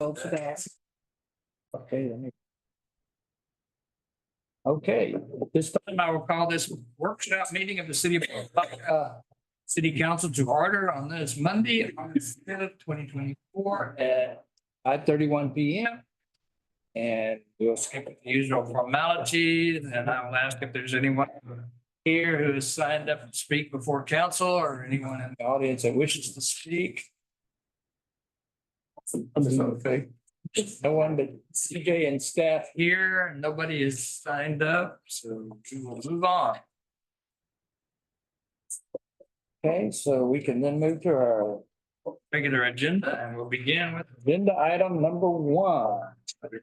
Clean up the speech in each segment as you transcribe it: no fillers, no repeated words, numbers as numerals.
Vote for that. Okay. Okay, at this time I will call this workshop meeting of the city of Lavaca City Council to order on this Monday, August 5th, 2024 at 5:31 PM. And we'll skip the usual formalities, and I will ask if there's anyone here who has signed up to speak before council or anyone in the audience that wishes to speak. Okay. No one but CJ and staff here. Nobody is signed up, so we will move on. Okay, so we can then move to our regular agenda and we'll begin with agenda item number 1.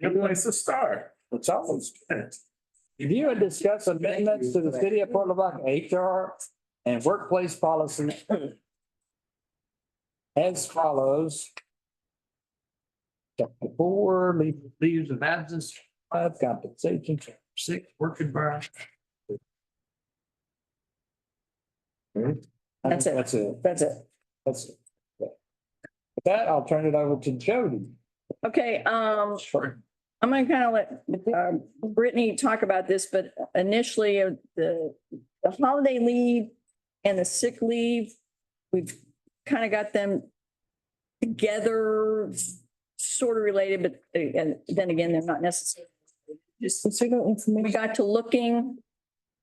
Good place to start. It's always good. Review and discuss amendments to the city of Port Lavaca HR and workplace policy as follows. Chapter 4, leaves of absence, 5, compensation, chapter 6, work environment. That's it. That's it. That's it. That's it. With that, I'll turn it over to Jody. Okay, Sure. I'm gonna kind of let Brittany talk about this, but initially the holiday leave and the sick leave, we've kind of got them together, sort of related, but and then again, they're not necessarily. Just we got to looking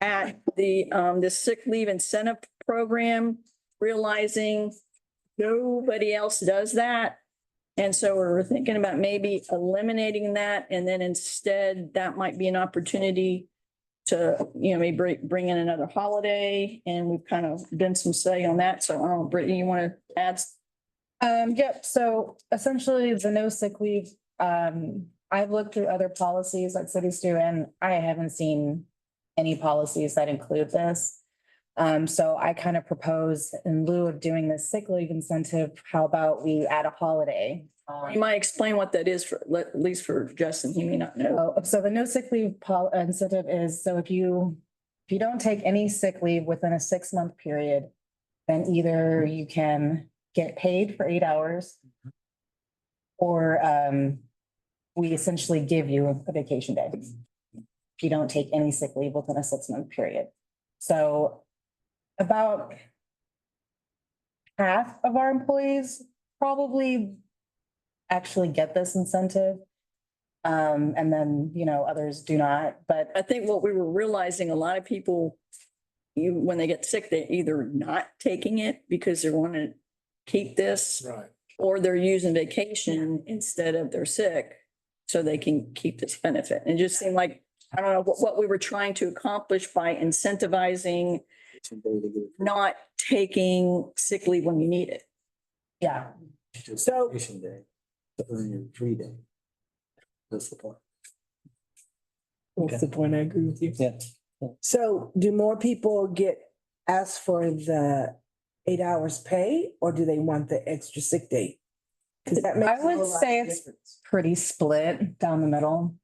at the sick leave incentive program, realizing nobody else does that. And so we're thinking about maybe eliminating that, and then instead that might be an opportunity to, maybe bring in another holiday, and we've kind of done some say on that. So, Brittany, you want to add? Yep. So essentially the no sick leave, I've looked through other policies that cities do, and I haven't seen any policies that include this. So I kind of propose, in lieu of doing the sick leave incentive, how about we add a holiday? You might explain what that is at least for Justin. He may not know. So the no sick leave incentive is, so if you don't take any sick leave within a 6-month period, then either you can get paid for 8 hours, or we essentially give you a vacation day if you don't take any sick leave within a 6-month period. So about half of our employees probably actually get this incentive. And then, others do not, but I think what we were realizing, a lot of people, when they get sick, they're either not taking it because they want to keep this, Right. or they're using vacation instead of they're sick so they can keep this benefit. And it just seemed like, I don't know what we were trying to accomplish by incentivizing not taking sick leave when you need it. yeah. So To earn your 3 day. That's the point. That's the point. I agree with you. Yeah. So do more people get asked for the 8 hours pay, or do they want the extra sick day? Because that makes I would a lot say of it's difference. pretty split down the middle.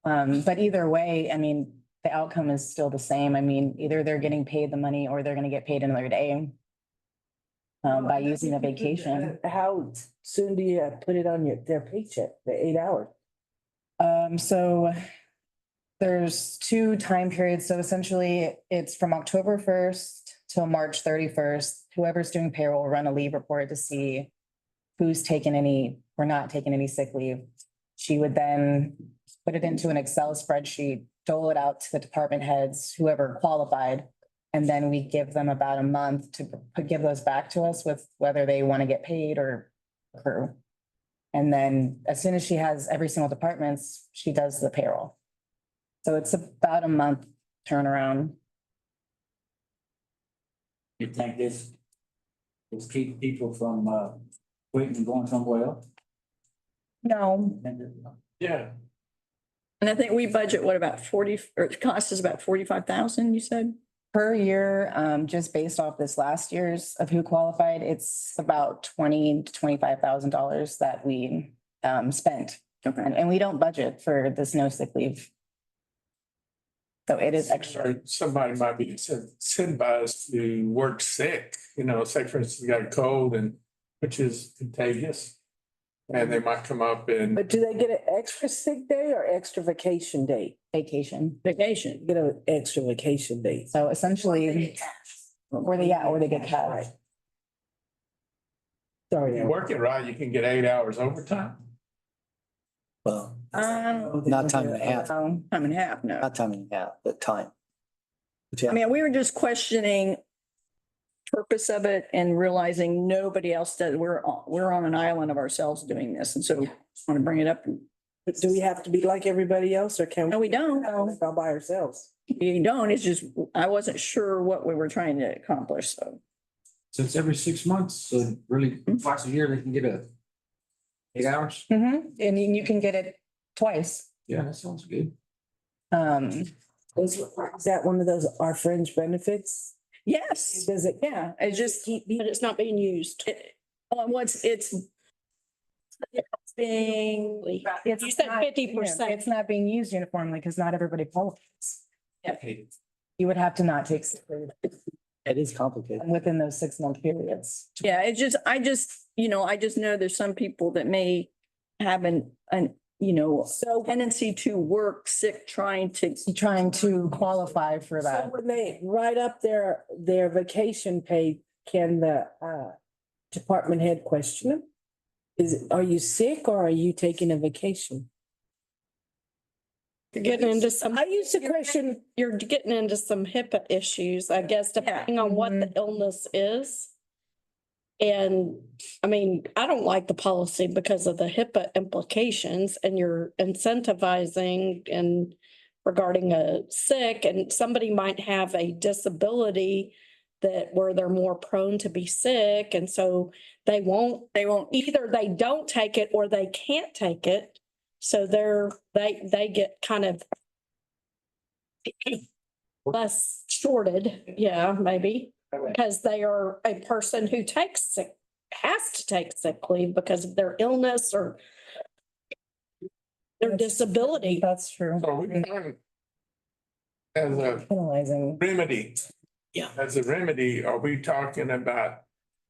But either way, I mean, the outcome is still the same. I mean, either they're getting paid the money or they're gonna get paid another day. By using a vacation. How soon do you put it on their paycheck, the 8 hours? So there's 2 time periods. So essentially it's from October 1st till March 31st. Whoever's doing payroll will run a leave report to see who's taken any or not taking any sick leave. She would then put it into an Excel spreadsheet, dole it out to the department heads, whoever qualified. And then we give them about a month to give those back to us with whether they want to get paid or accrue. And then as soon as she has every single departments, she does the payroll. So it's about a month turnaround. You think this keep people from quitting and going somewhere else? No, Yeah. And I think we budget, what, about 40, or it costs us about 45,000, you said? per year, just based off this last year's of who qualified, it's about $20,000 to $25,000 that we spent. Okay. And we don't budget for this no sick leave. So it is extra. Somebody might be incentivized to work sick, say for instance, you got a cold, and which is contagious. and they might come up and But do they get an extra sick day or extra vacation day? Vacation. Vacation. Get an extra vacation day. So essentially, or they get cash. Right. Sorry. if you work it right, you can get 8 hours overtime. Well, Um, not time and a half, So, time and a half, no. not time and a half, but time. But yeah, I mean, we were just questioning purpose of it and realizing nobody else does. We're on an island of ourselves doing this. And so I just want to bring it up. But do we have to be like everybody else or can? No, we don't. All by ourselves. You don't. It's just, I wasn't sure what we were trying to accomplish. So So it's every 6 months, so really twice a year they can get 8 hours? and you can get it twice. Yeah, that sounds good. Is that one of those, our fringe benefits? yes, Does it? yeah, it's just, Keep, But it's not being used. it's being, You said not- 50%. It's not being used uniformly because not everybody qualifies. You would have to not take sick leave it is complicated. within those 6 month periods. yeah, it's just, I just know there's some people that may have So tendency to work sick, trying to. Trying to qualify for So that. when they write up their vacation pay, can the department head question them? Are you sick or are you taking a vacation? You're getting into some, I used to question, you're getting into some HIPAA issues, I guess, depending on what the illness is. And I mean, I don't like the policy because of the HIPAA implications and you're incentivizing and regarding a sick and somebody might have a disability that where they're more prone to be sick. And so they won't either they don't take it or they can't take it. So they get kind of less shorted, yeah, maybe, because they are a person who has to take sick leave because of their illness or their disability. That's true. So we can, as a Penalizing. remedy. Yeah. As a remedy, are we talking about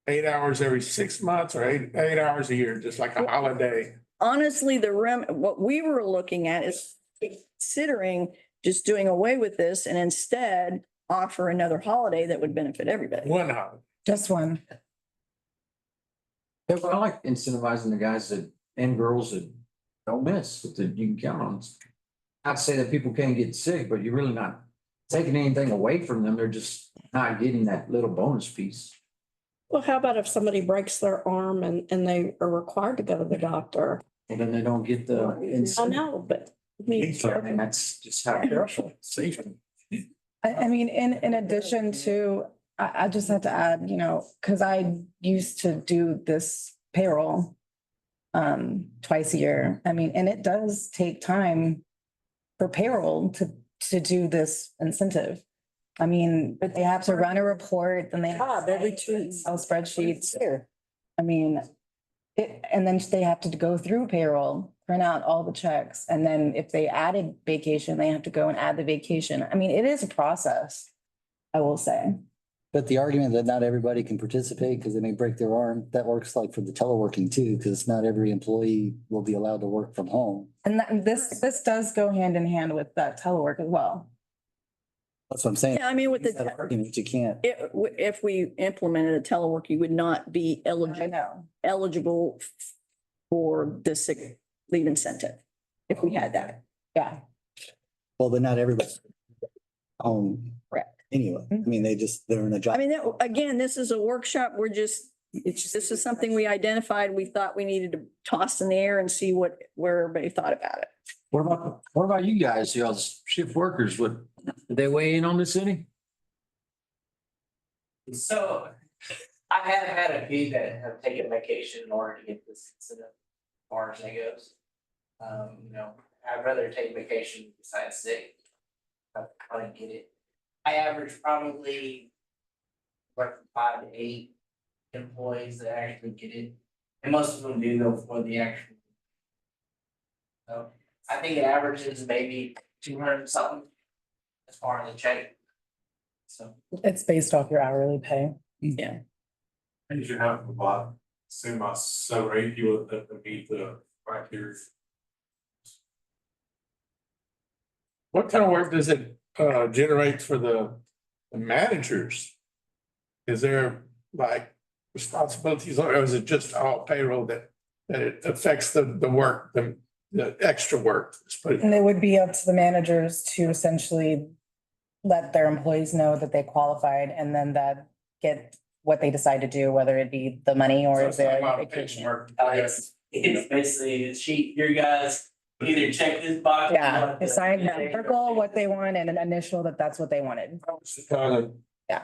8 hours every 6 months or eight hours a year, just like a holiday? Honestly, what we were looking at is considering just doing away with this and instead offer another holiday that would benefit everybody. One holiday. Just one. Yeah, but I like incentivizing the guys and girls that don't miss, that you can count on. Not to say that people can't get sick, but you're really not taking anything away from them. They're just not getting that little bonus piece. Well, how about if somebody breaks their arm and they are required to go to the doctor? And then they don't get the. I know, but I mean, So, I mean, that's just how. Safety. I mean, in addition to, I just have to add, because I used to do this payroll twice a year. I mean, and it does take time for payroll to do this incentive. I mean, but they have to run a report, then they have every 2 weeks. Excel spreadsheets. I mean, and then they have to go through payroll, print out all the checks, and then if they added vacation, they have to go and add the vacation. I mean, it is a process, I will say. But the argument that not everybody can participate because they may break their arm, that works like for the teleworking too, because not every employee will be allowed to work from home. And this does go hand in hand with that telework as well. That's what I'm saying. Yeah, I mean, with That the, argument, you can't. if we implemented a telework, you would not be I eligible know. for the sick leave incentive if we had that. Yeah. Well, but not everybody. Correct. Anyway, I mean, they're in a I job. mean, again, this is a workshop. This is something we identified. We thought we needed to toss in the air and see where everybody thought about it. What about you guys, y'all's shift workers? Did they weigh in on this any? So I have had a few that have taken vacation in order to get this incentive as far as it goes. I'd rather take vacation besides sick. I don't get it. I average probably what 5 to 8 employees that actually get it. And most of them do go for the actual. So I think it averages maybe 200 something as far as the check. So. It's based off your hourly pay. Yeah. And you have a lot. assume I so rate you that would meet the criteria. What kind of work does it generate for the managers? Is there like responsibilities or is it just all payroll that it affects the work, the extra work? Let's put it- And it would be up to the managers to essentially let their employees know that they qualified and then that get what they decide to do, whether it be the money or is there vacation. It's basically a sheet, your guys either check this box. Yeah, they sign, circle what they want and an initial that that's what they wanted. Kind of, Yeah.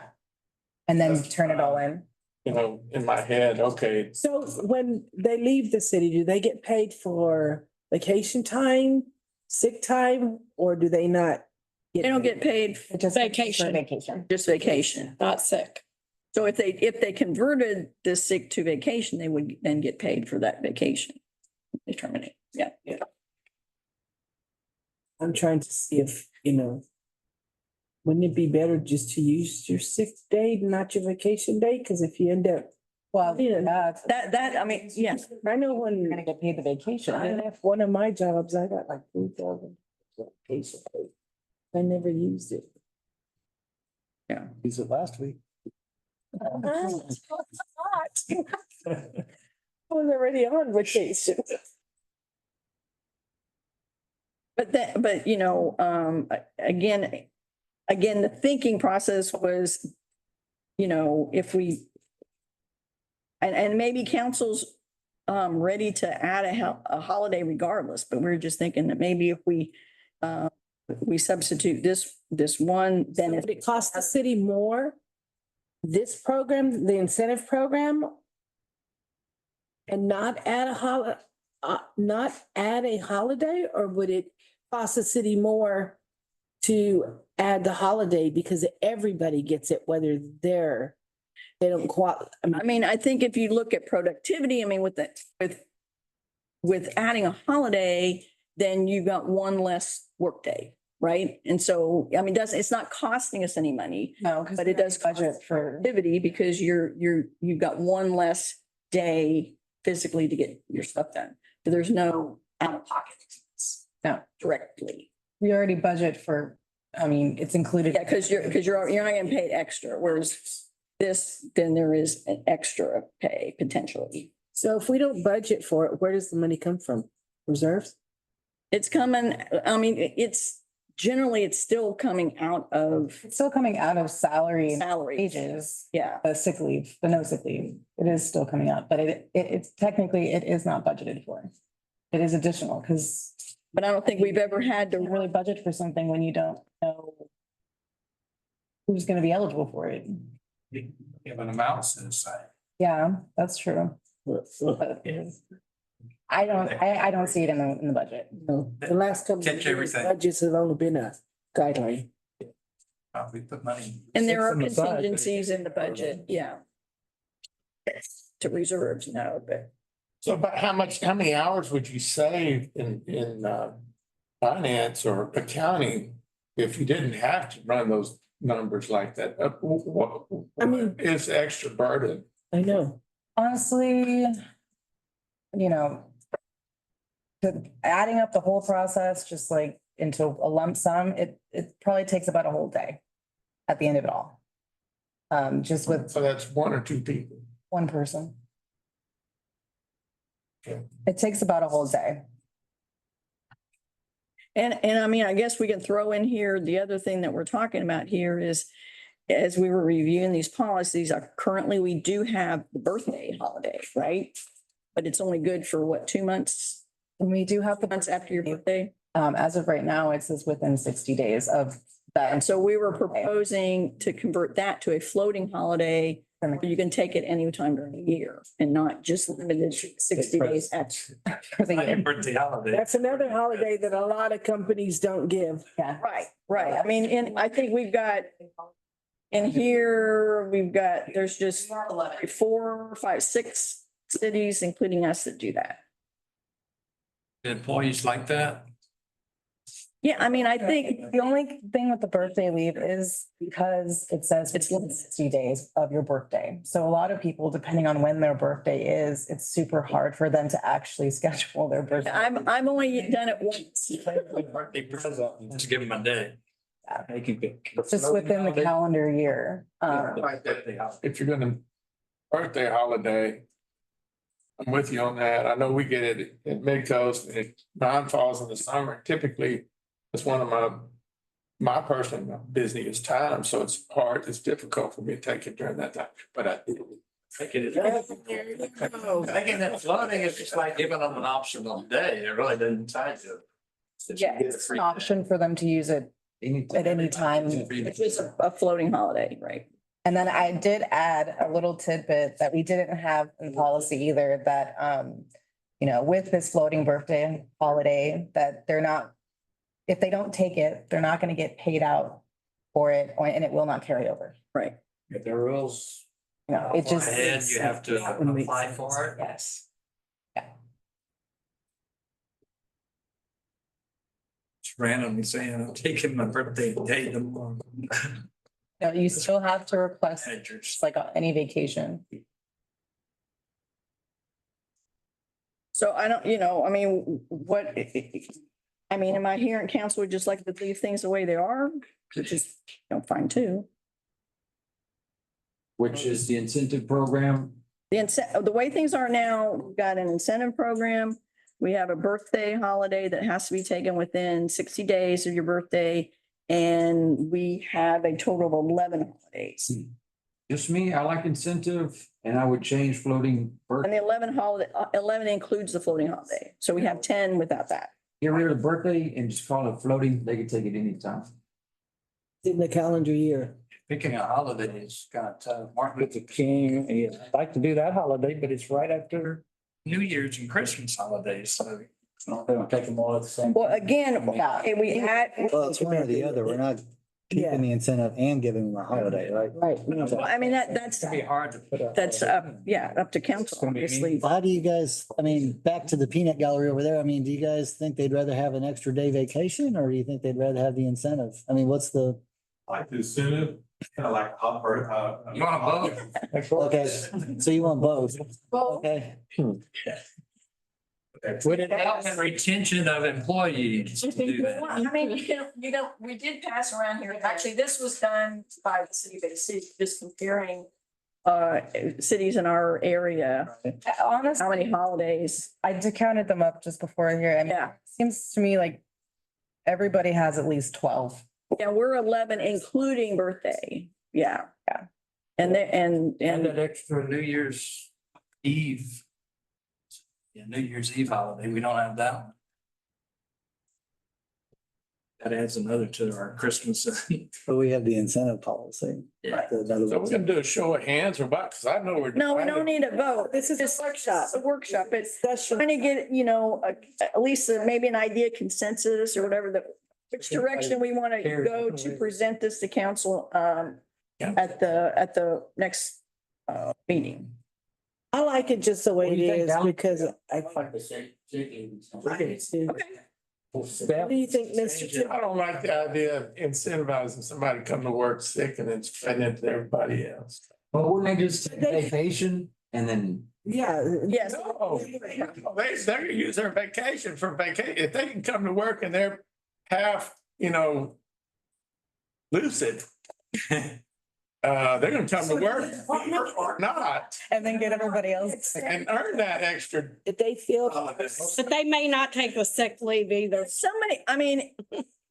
And then turn it all in. you know, in my head, okay, So when they leave the city, do they get paid for vacation time, sick time, or do they not? They don't get paid It just. Vacation. Vacation. just vacation. Not sick. So if they converted the sick to vacation, they would then get paid for that vacation. They terminate, yeah. I'm trying to see if, wouldn't it be better just to use your sick day, not your vacation day? Because if you end up, Well, Yeah. That, I mean, yes, I know you're when gonna get paid the vacation. I left one of my jobs, I got like 3,000 vacation pay. I never used it. Used it last week. I was already on vacation. but again, the thinking process was, if we, and maybe council's ready to add a holiday regardless, but we're just thinking that maybe if we substitute this one, then if Would it cost the city more? This program, the incentive program? And not add a holiday, or would it cost the city more to add the holiday because everybody gets it, whether they don't qualify? I mean, I think if you look at productivity, I mean, with adding a holiday, then you got one less workday, right? And so, I mean, it's not costing us any money, No, because but it does budget for. activity because you've got one less day physically to get your stuff done. But there's no out of pocket expense. No. Directly. We already budget for, I mean, it's included. Yeah, because you're not getting paid extra, whereas this, then there is an extra pay potentially. So if we don't budget for it, where does the money come from? Reserves? It's coming, I mean, it's still coming out of It's still coming out of salary and salary. wages, Yeah, the sick leave, the no sick leave. It is still coming out, but it's technically, it is not budgeted for. It is additional because but I don't think we've ever had you to don't really budget for something when you don't know who's going to be eligible for it. Give an amount set aside. Yeah, that's true. But I don't see it in the budget. No, the last couple of Catch years, everything. budgets have only been a guideline. We put money. and there are Set them aside, but- contingencies in the budget, yeah. To reserves, no, but So about how many hours would you save in finance or accounting if you didn't have to run those numbers like that? What I mean- is the extra burden? I know. Honestly, adding up the whole process, just like into a lump sum, it probably takes about a whole day at the end of it all. Just with So that's one or two people. one person. Okay. It takes about a whole day. And I mean, I guess we can throw in here, the other thing that we're talking about here is, as we were reviewing these policies, currently we do have the birthday holiday, right? But it's only good for what, 2 months? And we do have the Months after your birthday? as of right now, it says within 60 days of that. And so we were proposing to convert that to a floating holiday. Where you can take it anytime during the year and not just limited to 60 days at. For the year. Birthday holiday. That's another holiday that a lot of companies don't give. Yeah. Right. I mean, I think we've got, in here, there's just 4, 5, 6 cities, including us, that do that. Employees like that? Yeah, I mean, I think, The only thing with the birthday leave is because it says It's it's 60 days of your birthday. So a lot of people, depending on when their birthday is, it's super hard for them to actually schedule their birthday. I've only done it once. Birthday present, just give them a day. They can pick. Just within the calendar year. If you're gonna birthday holiday, I'm with you on that. I know we get it in mid-coast, and mine falls in the summer. Typically, it's one of my personal busiest times, so it's hard, it's difficult for me to take it during that time, but I do. Thinking that floating is just like giving them an optional day. It really doesn't tie to it. Yeah, It's an option for them to use it at any time. It's just a floating holiday, right? And then I did add a little tidbit that we didn't have in policy either, that, you know, with this floating birthday holiday, that they're not, if they don't take it, they're not gonna get paid out for it, and it will not carry over. Right. If the rules. You know, it just. And you have to apply for it. Yes. Just randomly saying, I'm taking my birthday day tomorrow. No, you still have to request, Hedgers. just like any vacation. So I don't, you know, I mean, what, I mean, am I hearing council would just like to leave things the way they are? Which is, you know, fine too. Which is the incentive program. The way things are now, we've got an incentive program. We have a birthday holiday that has to be taken within 60 days of your birthday. And we have a total of 11 holidays. Just me, I like incentive and I would change floating. And the 11 includes the floating holiday. So we have 10 without that. Get rid of the birthday and just call it floating. They can take it anytime. In the calendar year. Picking a holiday is kind of tough. Martin Luther King, I'd like to do that holiday, but it's right after New Year's and Christmas holidays, so. They don't take them all at the same. Well, again, and we had, Well, it's one or the other. We're not keeping the incentive and giving them a holiday, right? Right. well, I mean, that's, It's gonna be hard to put up. that's up to council, obviously. How do you guys, I mean, back to the peanut gallery over there, I mean, do you guys think they'd rather have an extra day vacation or do you think they'd rather have the incentive? I mean, what's the? Like the incentive, kind of like upper, You want a vote? Okay, so you want both? Okay. Would it help in retention of employees to do that? Well, I mean, we did pass around here, actually, this was done by the city, just comparing cities in our area, Honestly, how many holidays. I counted them up just before here. I mean, Yeah, seems to me like everybody has at least 12. yeah, we're 11, including birthday. Yeah. Yeah. And And that extra New Year's Eve. Yeah, New Year's Eve holiday, we don't have that one. That adds another to our Christmas. But we have the incentive policy. Yeah. So we're gonna do a show of hands or what? Cause I know we're. no, we don't need a vote. This is a workshop. It's a workshop. It's Discussion. trying to get, you know, at least maybe an idea consensus or whatever which direction we want to go to present this to council at the next meeting. I like it just the way What it do you think, is Alan? because I. like the same. Okay. What do you think, Mr. Chair? I don't like the idea of incentivizing somebody to come to work sick and then spreading it to everybody else. But wouldn't they just take vacation and then? Yeah. Yes. No, they're gonna use their vacation for vacation. If they can come to work and they're half, lucid. They're gonna come to work or not And then get everybody else. and earn that extra. If they feel. But they may not take the sick leave either. Somebody, I mean,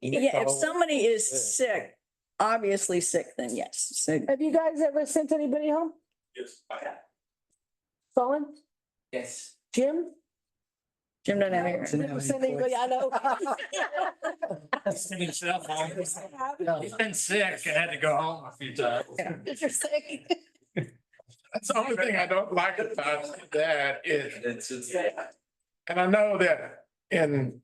yeah, if somebody is sick, obviously sick, then yes. So Have you guys ever sent anybody home? yes, I have. Colin? Yes. Jim? Jim doesn't have hair. Never sent anybody I know. Send himself home. He's been sick and had to go home a few times. You're sick. That's the only thing I don't like about that is, and I know that in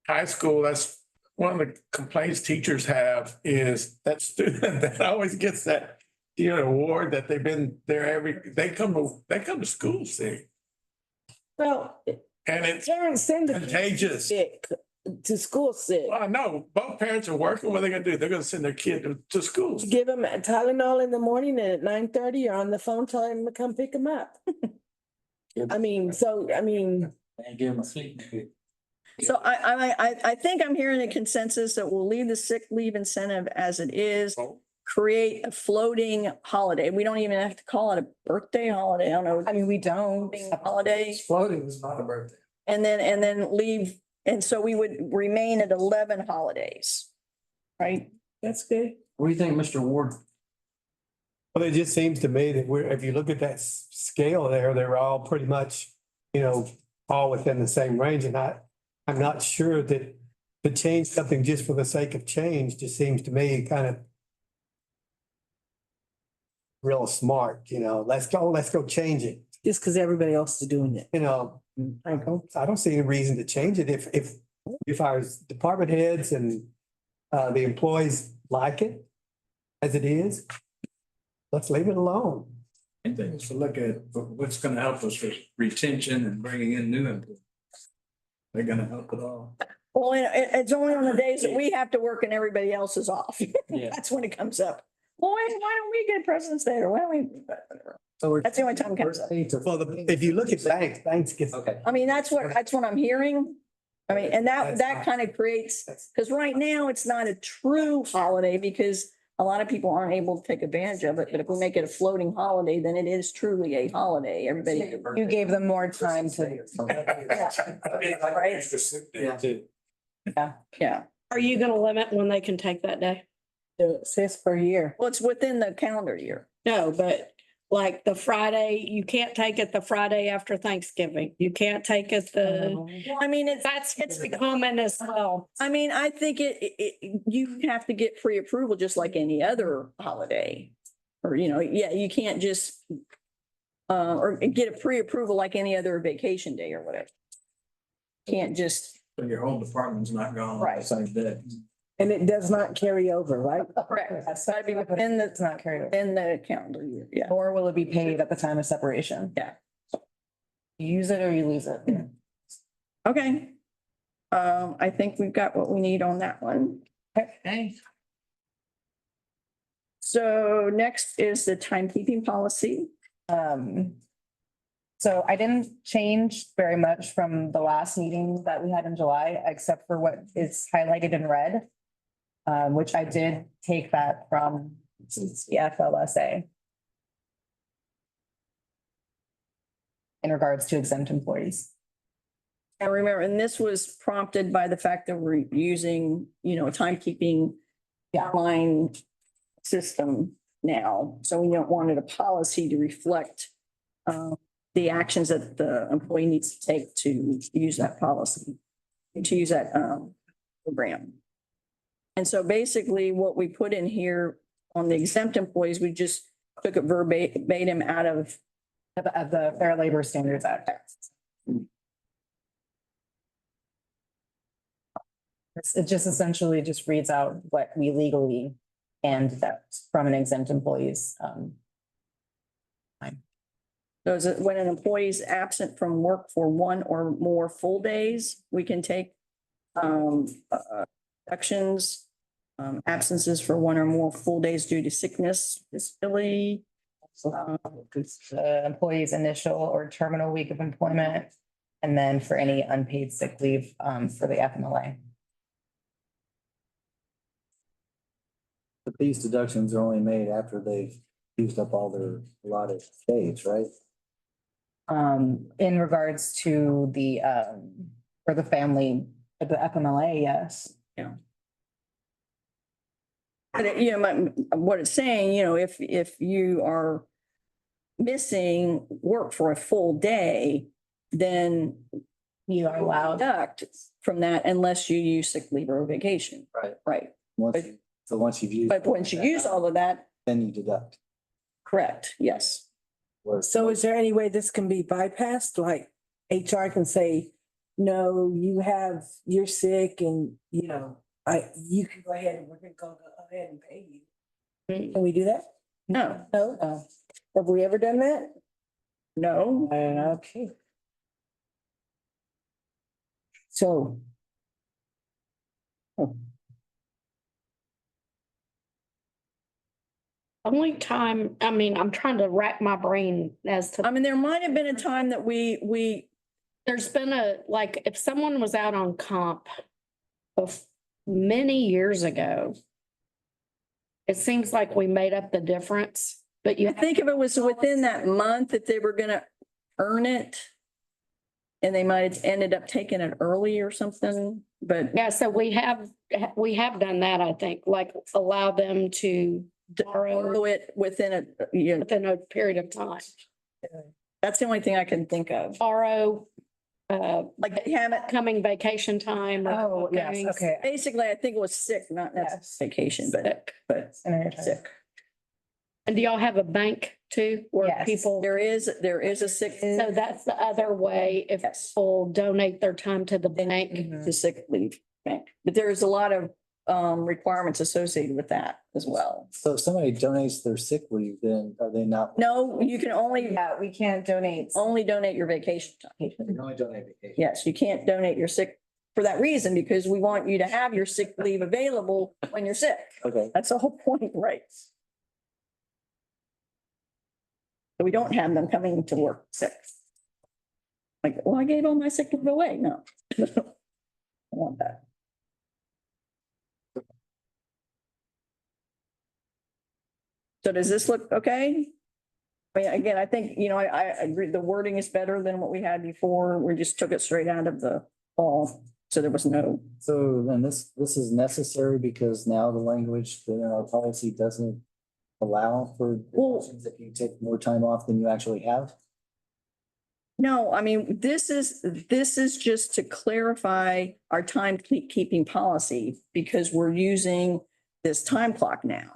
high school, that's one of the complaints teachers have is that student that always gets that award that they've been there they come to school sick. Well, And it's parents send the contagious. sick. to school sick. Well, I know, both parents are working. What are they gonna do? They're gonna send their kid to school. Give them Tylenol in the morning and at 9:30 or on the phone, tell them to come pick them up. I mean, And give them a sleep. So I think I'm hearing a consensus that we'll leave the sick leave incentive as it is. Create a floating holiday. We don't even have to call it a birthday holiday. I don't know. I mean, we don't. Floating holiday. Floating is not a birthday. And then leave, and so we would remain at 11 holidays. Right? that's good. What do you think, Mr. Ward? Well, it just seems to me that if you look at that scale there, they're all pretty much, all within the same range. And I'm not sure that to change something just for the sake of change just seems to me kind of real smart, let's go change it. Just because everybody else is doing it. I don't see any reason to change it. If our department heads and the employees like it as it is, let's leave it alone. Main thing is to look at what's gonna help us with retention and bringing in new employees. They're gonna help it all. Well, it's only on the days that we have to work and everybody else is off. Yeah. That's when it comes up. Well, why don't we get President's Day or why don't we? So That's the only time it comes up. Well, if you look at banks get. Okay. I mean, that's what I'm hearing. I mean, and that kind of creates, because right now it's not a true holiday because a lot of people aren't able to take advantage of it. But if we make it a floating holiday, then it is truly a holiday. Everybody. You gave them more time to, Yeah. Are you gonna limit when they can take that day? It says per year. Well, it's within the calendar year. No, but like the Friday, you can't take it the Friday after Thanksgiving. You can't take it the, Well, I mean, it's common as well. I mean, I think you have to get pre-approval just like any other holiday. Or, you can't just, or get a pre-approval like any other vacation day or whatever. Can't just. So your whole department's not gone on the Right. same day. And it does not carry over, right? Correct. That's gotta be within it's not carried over. in the calendar year, yeah. Nor will it be paid at the time of separation. Yeah. You use it or you lose it. Okay. I think we've got what we need on that one. Okay. So next is the timekeeping policy. So I didn't change very much from the last meeting that we had in July, except for what is highlighted in red. Which I did take that from the FLSA. In regards to exempt employees. And remember, and this was prompted by the fact that we're using, a timekeeping line system now. So we don't wanted a policy to reflect the actions that the employee needs to take to use that policy, to use that program. And so basically what we put in here on the exempt employees, we just took it verbatim out of The Fair Labor Standards Act. It just essentially just reads out what we legally and that's from an exempt employee's. So is it when an employee is absent from work for one or more full days, we can take deductions, absences for one or more full days due to sickness, disability. The employee's initial or terminal week of employment, and then for any unpaid sick leave for the FMLA. But these deductions are only made after they've used up all their allotted days, right? In regards to the for the family, the FMLA, yes. But what it's saying, if you are missing work for a full day, then You are allowed. deduct from that unless you use sick leave or vacation. Right. Right. Once you've used. But once you use all of that, Then you deduct. correct, yes. So is there any way this can be bypassed? Like HR can say, no, you're sick and, you can go ahead and we're gonna go ahead and pay you. Can we do that? No, No. Have we ever done that? no. Okay. So Only time, I mean, I'm trying to rack my brain as to. I mean, there might have been a time that we, There's been like, if someone was out on comp many years ago, it seems like we made up the difference, but I think if it was within that month that they were gonna earn it. And they might have ended up taking it early or something, but yeah, so we have done that, I think, like allow them to borrow borrow it within within a period of time. that's the only thing I can think of. Borrow, Like they have it, coming vacation time. or Oh, yes, bookings. okay. basically, I think it was sick, not necessarily vacation, but sick. And do y'all have a bank too, where Yes. people, There is a sick, so that's the other way, if Yes. people donate their time to the bank. the sick leave bank, but there's a lot of requirements associated with that as well. So if somebody donates their sick leave, then are they not? No, you can only We can't donate. donate your vacation time. They can only donate vacation. Yes, you can't donate your sick for that reason, because we want you to have your sick leave available when you're sick. Okay. That's the whole point, right? So we don't have them coming to work sick. Like, well, I gave all my sick leave away. No. I want that. So does this look okay? I mean, again, I think, I agree, the wording is better than what we had before. We just took it straight out of the law. So there was no, So then this is necessary because now the language that in our policy doesn't allow for deductions if you take more time off than you actually have. no, I mean, this is just to clarify our timekeeping policy, because we're using this time clock now.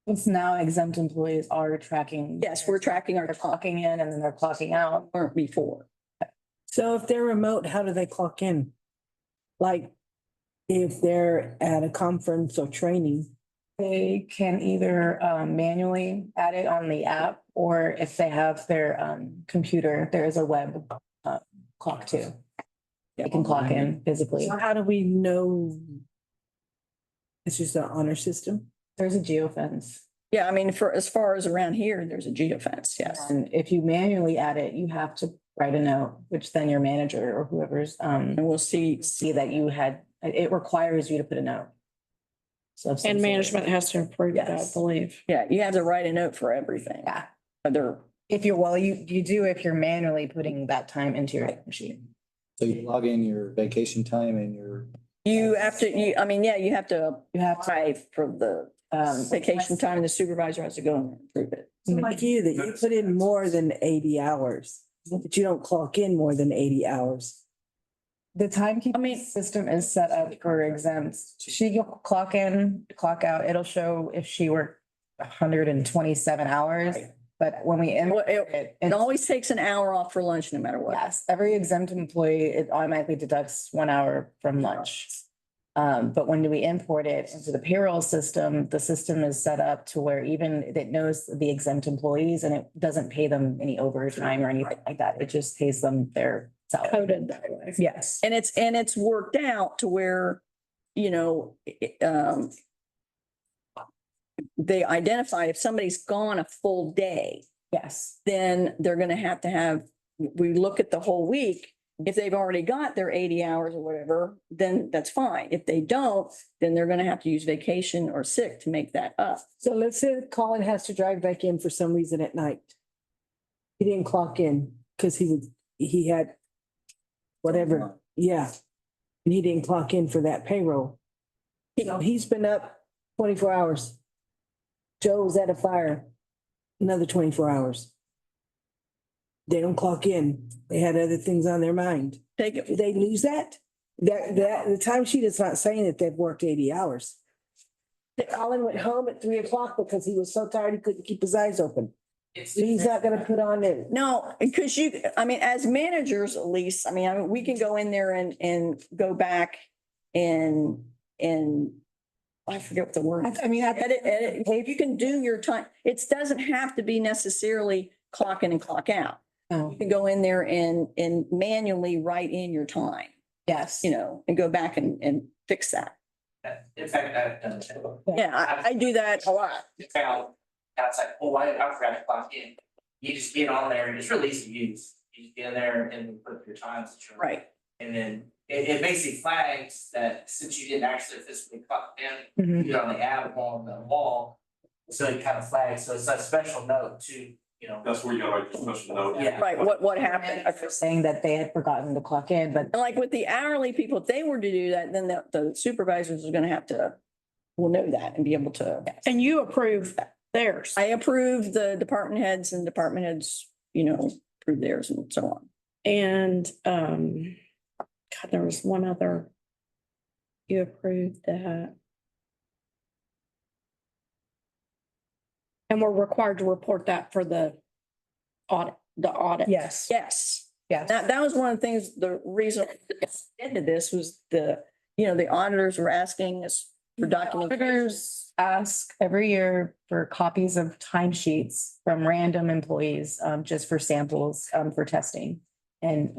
It's now exempt employees are tracking. Yes, we're tracking our They're clock, clocking in and then they're clocking out. weren't before. So if they're remote, how do they clock in? Like, if they're at a conference or training? They can either manually add it on the app, or if they have their computer, there is a web clock too. They can clock in physically. So how do we know? It's just an honor system? There's a geofence. Yeah, I mean, as far as around here, there's a geofence, yes. And if you manually add it, you have to write a note, which then your manager or whoever's And we'll see, that you had, it requires you to put a note. So of some And sort. management has to approve it, I Yes. believe. yeah, you have to write a note for everything. Yeah. Other, If you're, well, you do if you're manually putting that time into your machine. So you log in your vacation time and your. you have to, you have to You have to, apply for the vacation time, and the supervisor has to go and approve it. So like you, that you put in more than 80 hours, but you don't clock in more than 80 hours. the timekeeping system is set up for exempts. She will clock in, clock out. It'll show if she worked 127 hours. But when we Well, import It it, always takes an hour off for lunch, no matter what. yes, every exempt employee, it automatically deducts 1 hour from lunch. But when we import it into the payroll system, the system is set up to where even it knows the exempt employees and it doesn't pay them any overtime or anything like that. It just pays them their salary. Coded that way. Yes. And it's worked out to where, they identify if somebody's gone a full day, Yes. then they're gonna have to have, we look at the whole week. If they've already got their 80 hours or whatever, then that's fine. If they don't, then they're gonna have to use vacation or sick to make that up. So let's say Colin has to drive back in for some reason at night. He didn't clock in because he had whatever, yeah. And he didn't clock in for that payroll. He's been up 24 hours. Joe's at a fire, another 24 hours. They don't clock in. They had other things on their mind. Take it. Do they lose that? The time sheet is not saying that they've worked 80 hours. Colin went home at 3 o'clock because he was so tired he couldn't keep his eyes open. He's not gonna put on it. No, because as managers, at least, we can go in there and go back and I forget what the word. Edit. You can do your time. It doesn't have to be necessarily clock in and clock out. Oh, You can go in there and manually write in your time, yes. and go back and fix that. In fact, I've done it. Yeah, I do that a lot. Found outside, oh, I forgot to clock in. You just get on there and it's really easy to use. You just get in there and put up your times. Right. And then it basically flags that since you didn't actually physically clock in, you get on the app on the wall. So it kind of flags, so it's a special note to, you know. That's where you gotta write your special note. Yeah. Right, what happened? For saying that they had forgotten to clock in, but And like with the hourly people, if they were to do that, then the supervisors are gonna have to, will know that and be able to. And you approve theirs. I approve the department heads and department heads, approve theirs and so on. And, God, there was one other. You approved that. And we're required to report that for the audit. yes, Yes, yes. that was one of the things, the reason I into this was the auditors were asking us for documentation. Auditors ask every year for copies of timesheets from random employees, just for samples, for testing. And,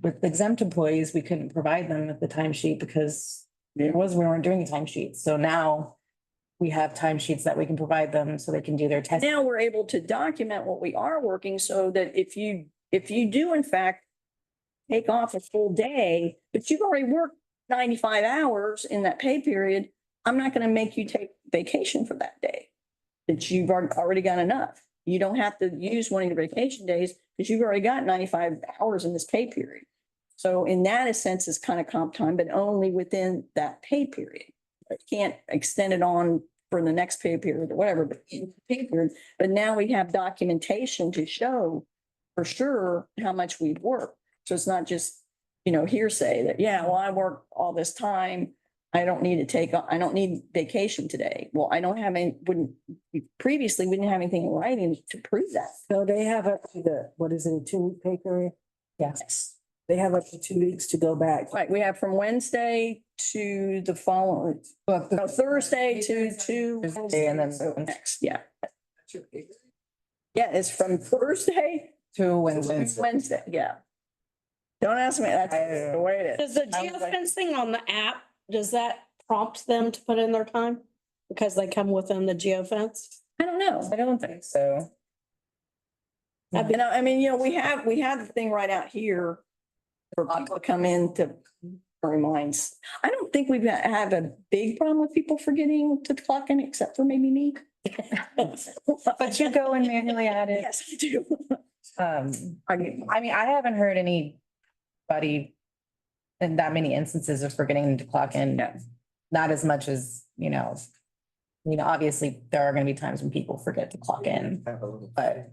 with exempt employees, we couldn't provide them with the timesheet because we weren't doing timesheets. So now we have timesheets that we can provide them so they can do their testing. Now we're able to document what we are working so that if you do in fact take off a full day, but you've already worked 95 hours in that pay period, I'm not going to make you take vacation for that day. That you've already got enough. You don't have to use one of your vacation days because you've already got 95 hours in this pay period. So in that sense, it's kind of comp time, but only within that pay period. You can't extend it on for the next pay period or whatever, but in the pay period. But now we have documentation to show for sure how much we've worked. So it's not just, hearsay that, yeah, well, I worked all this time. I don't need vacation today. Well, I don't have any, previously, we didn't have anything in writing to prove that. So they have up to what is it, a 2-week pay period? Yes. They have up to 2 weeks to go back. Right, we have from Wednesday to the following, no, Thursday to Thursday and then next, yeah. Yeah, it's from Thursday to to Wednesday. Wednesday, yeah. Don't ask me, that's the way it is. Does the geofencing on the app, does that prompt them to put in their time? Because they come within the geofence? I don't know. I don't think so. We have the thing right out here for people to come in to reminds. I don't think we've have a big problem with people forgetting to clock in, except for maybe me. But you go and manually add it. Yes, I do. I haven't heard anybody in that many instances of forgetting to clock in. Not as much as, obviously there are going to be times when people forget to clock in, but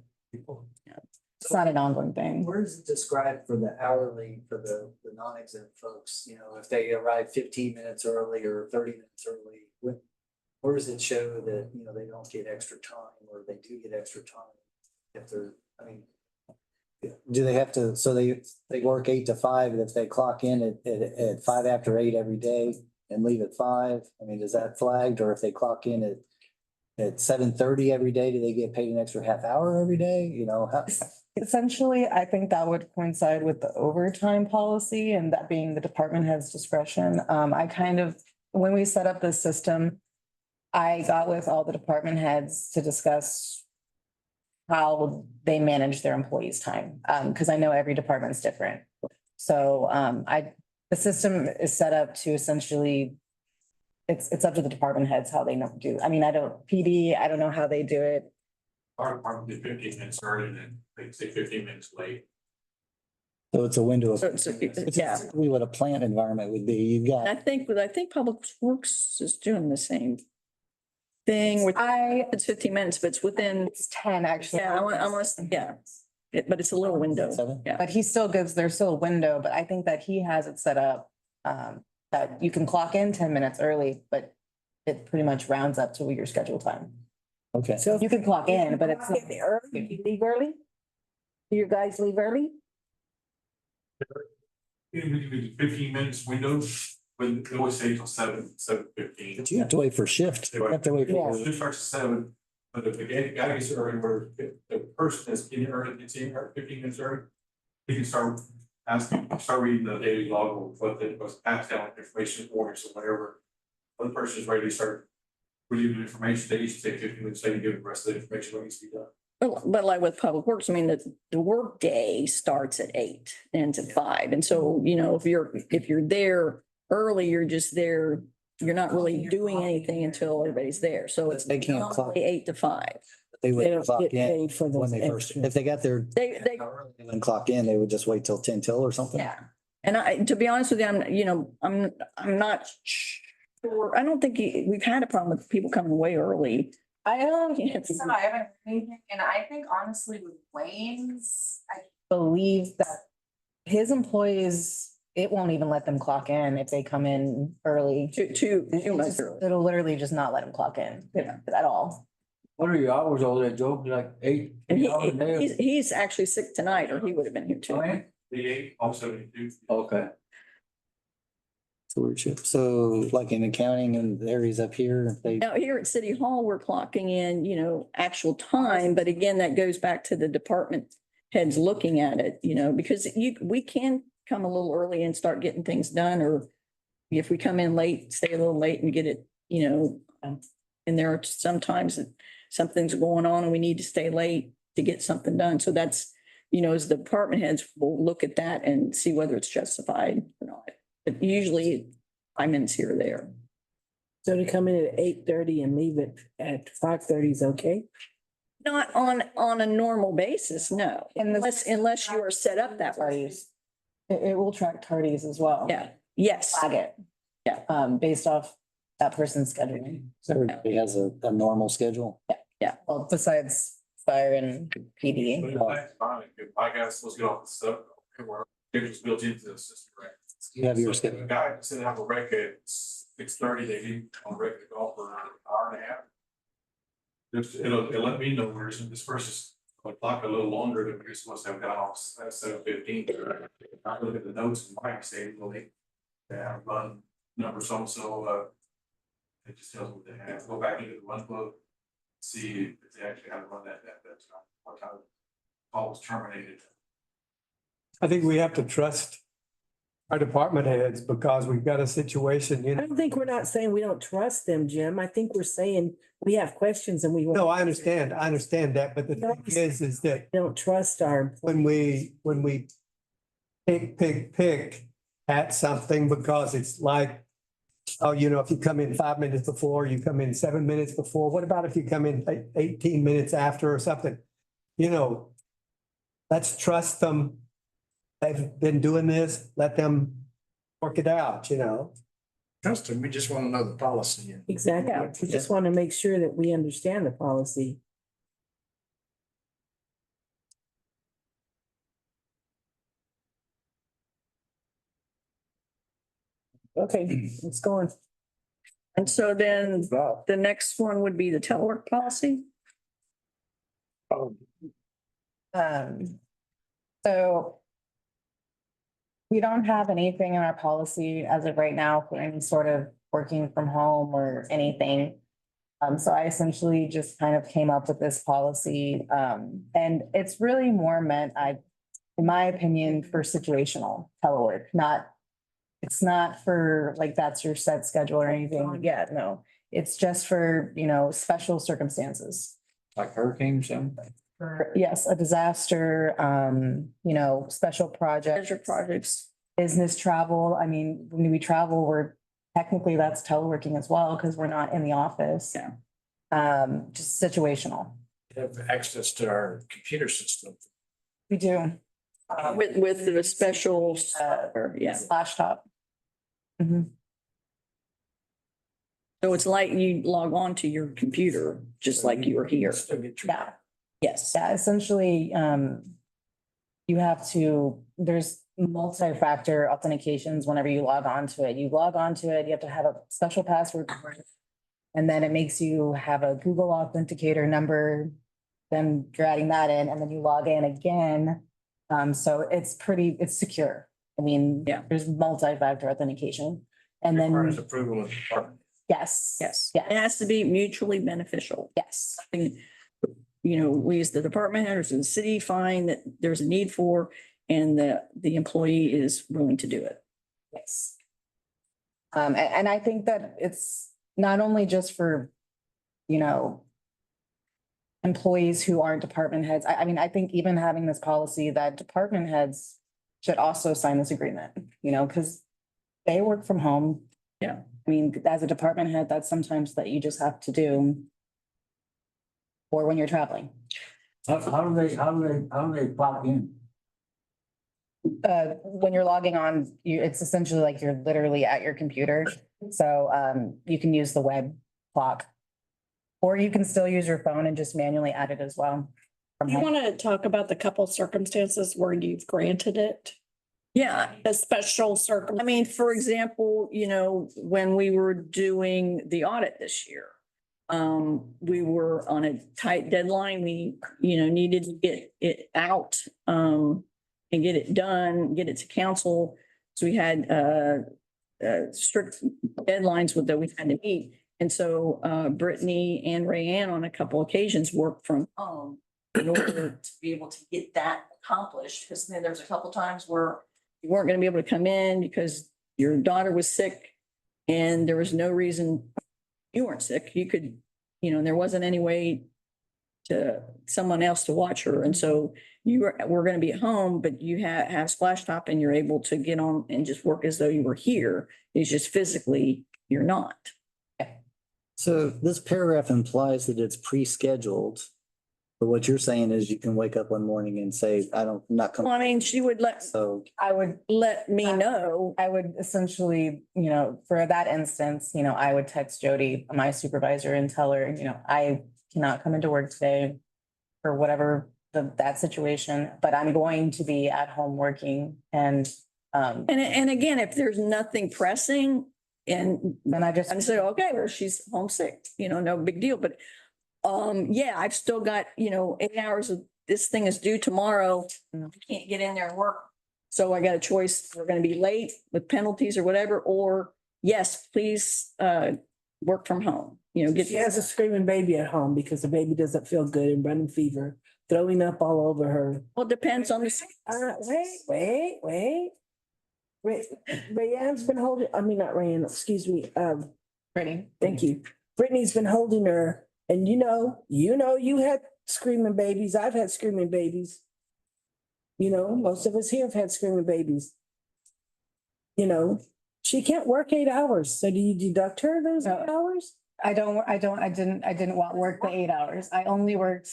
it's not an ongoing thing. Where is it described for the hourly, for the non-exempt folks, if they arrive 15 minutes early or 30 minutes early, where does it show that, they don't get extra time or they do get extra time? If they're, do they have to, so they work 8 to 5, and if they clock in at 5 after 8 every day and leave at 5, is that flagged? Or if they clock in at 7:30 every day, do they get paid an extra half hour every day? How? Essentially, I think that would coincide with the overtime policy and that being the department head's discretion. When we set up this system, I got with all the department heads to discuss how they manage their employees' time, because I know every department's different. So the system is set up to essentially, it's up to the department heads how they do. I don't know how they do it. Our department did 15 minutes early and then they say 15 minutes late. So it's a window of, So it's yeah. exactly what a plant environment would be. You've got. I think Public Works is doing the same thing with, it's 15 minutes, but it's within, It's 10 actually. yeah, but it's a little window. 7? Yeah. But there's still a window, but I think that he has it set up that you can clock in 10 minutes early, but it pretty much rounds up to your scheduled time. Okay. So you can clock in, but it's not Early, you leave early? Do your guys leave early? We do 15 minutes windows, but they always say till 7:15. But you have to wait for shift. You have to wait for. Shift starts at 7, but if the guy gets early, where if the person that's getting early, gets in 15 minutes early, he can start reading the daily log of what was passed down information for us or whatever. One person is ready to start relieving information, they used to take 15 minutes, they can give the rest of the information what needs to be done. But like with Public Works, I mean, the work day starts at 8, ends at 5. And so, you know, if you're there early, you're just there, you're not really doing anything until everybody's there. So it's They can't clock. normally 8 to 5. They They would don't clock get in paid for when those they first, extras. if they got there. They And clock in, they would just wait till 10 till or something. Yeah, and to be honest with you, I'm not sure. I don't think we've had a problem with people coming way early. I don't, Yeah. so I haven't, heard anything, and I think honestly with Wayne's, I believe that his employees, it won't even let them clock in if they come in early. Too It'll much just- early. it'll literally just not let them clock in at all. What are your hours over there, Joe? Like 8? And hours a day? he's actually sick tonight, or he would have been here too. Oh, yeah? The 8, also 72. Okay. So like in accounting and the areas up here, they, Now, here at City Hall, we're clocking in, you know, actual time, but again, that goes back to the department heads looking at it, you know, because we can come a little early and start getting things done, or if we come in late, stay a little late and get it, you know, and there are sometimes that something's going on and we need to stay late to get something done. So that's, you know, as the department heads will look at that and see whether it's justified or not. But usually 5 minutes here or there. So to come in at 8:30 and leave it at 5:30 is okay? Not on a normal basis, no, And the- unless you are set up that way. It will track tardies as well. Yeah, yes. Flag it. Yeah. Based off that person's scheduling. so everybody has a normal schedule. Well, besides fire and But PD. if that's fine, if my guy's supposed to get off the stuff, it was built into the system, right? You have your So if schedule. a guy said have a wreck at 6:30, they need on wreck to golf for an hour and a half. It'll let me know where this person's on clock a little longer than you're supposed to have got off at 7:15. I look at the notes and Mike say, well, they have run number so, it just tells me what they have, go back into the run book, see if they actually have run that time, what time the call was terminated. I think we have to trust our department heads because we've got a situation, you I know. don't think we're not saying we don't trust them, Jim. I think we're saying we have questions and we. No, I understand that, but the thing is that Don't trust our. when we pick at something because it's like, oh, you know, if you come in 5 minutes before, you come in 7 minutes before, what about if you come in 18 minutes after or something? You know, let's trust them. They've been doing this, let them work it out, you know? Trust them, we just want to know the policy. Exactly. Yeah. We just want to make sure that we understand the policy. Okay, let's go on. And so then the next one would be the telework policy. So we don't have anything in our policy as of right now for any sort of working from home or anything. So I essentially just kind of came up with this policy, and it's really more meant, in my opinion, for situational telework, it's not for like, that's your set schedule or anything. Yeah, no, it's just for, you know, special circumstances. Like hurricanes, something? Yes, a disaster, you know, special projects. Pleasure projects. Business travel. I mean, when we travel, technically that's teleworking as well, because we're not in the office. Yeah. Just situational. Have access to our computer system. We do. With the special, yeah. Splash top. Mhm. So it's like you log on to your computer, just like you were here. Yeah. Yes. Yeah, essentially, you have to, there's multi-factor authentications whenever you log on to it. You log on to it, you have to have a special password. And then it makes you have a Google Authenticator number. Then you're adding that in, and then you log in again. So it's secure. I mean, Yeah. there's multi-factor authentication. And then, Approval of the department. yes. Yes. Yeah. It has to be mutually beneficial. Yes. Something, you know, we as the department headers in the city find that there's a need for, and the employee is willing to do it. Yes. And I think that it's not only just for, you know, employees who aren't department heads. I mean, I think even having this policy that department heads should also sign this agreement, you know, because they work from home. Yeah. I mean, as a department head, that's sometimes that you just have to do. Or when you're traveling. How do they clock in? When you're logging on, it's essentially like you're literally at your computer. So, you can use the web clock. Or you can still use your phone and just manually add it as well. from You home. want to talk about the couple circumstances where you've granted it, Yeah, a special I circum. mean, for example, you know, when we were doing the audit this year, we were on a tight deadline. We, you know, needed to get it out, and get it done, get it to council. So we had, strict deadlines with that we had to meet. And so, Brittany and Rayanne on a couple occasions worked from home in order to be able to get that accomplished. Because then there's a couple times where you weren't gonna be able to come in because your daughter was sick and there was no reason you weren't sick. You could, you know, there wasn't any way to someone else to watch her. And so you were gonna be at home, but you have Splash Top and you're able to get on and just work as though you were here. It's just physically, you're not. So this paragraph implies that it's pre-scheduled. But what you're saying is you can wake up one morning and say, I'm not Well, coming. I mean, she would So I would let me know. I would essentially, you know, for that instance, you know, I would text Jody, my supervisor, and tell her, you know, I cannot come into work today for whatever that situation, but I'm going to be at home working and, And again, if there's nothing pressing and then I just. and say, okay, well, she's homesick, you know, no big deal, but yeah, I've still got, you know, 8 hours of this thing is due tomorrow. I can't get in there and work. So I got a choice. We're gonna be late with penalties or whatever, or yes, please work from home, you know, get. She has a screaming baby at home because the baby doesn't feel good and running fever, throwing up all over her. Well, it depends on the. Wait. Rayanne's been holding, I mean, not Rayanne, excuse me, Brittany. thank you. Brittany's been holding her and you had screaming babies. I've had screaming babies. You know, most of us here have had screaming babies. You know, she can't work 8 hours. So do you deduct her those 8 hours? I didn't want work the 8 hours. I only worked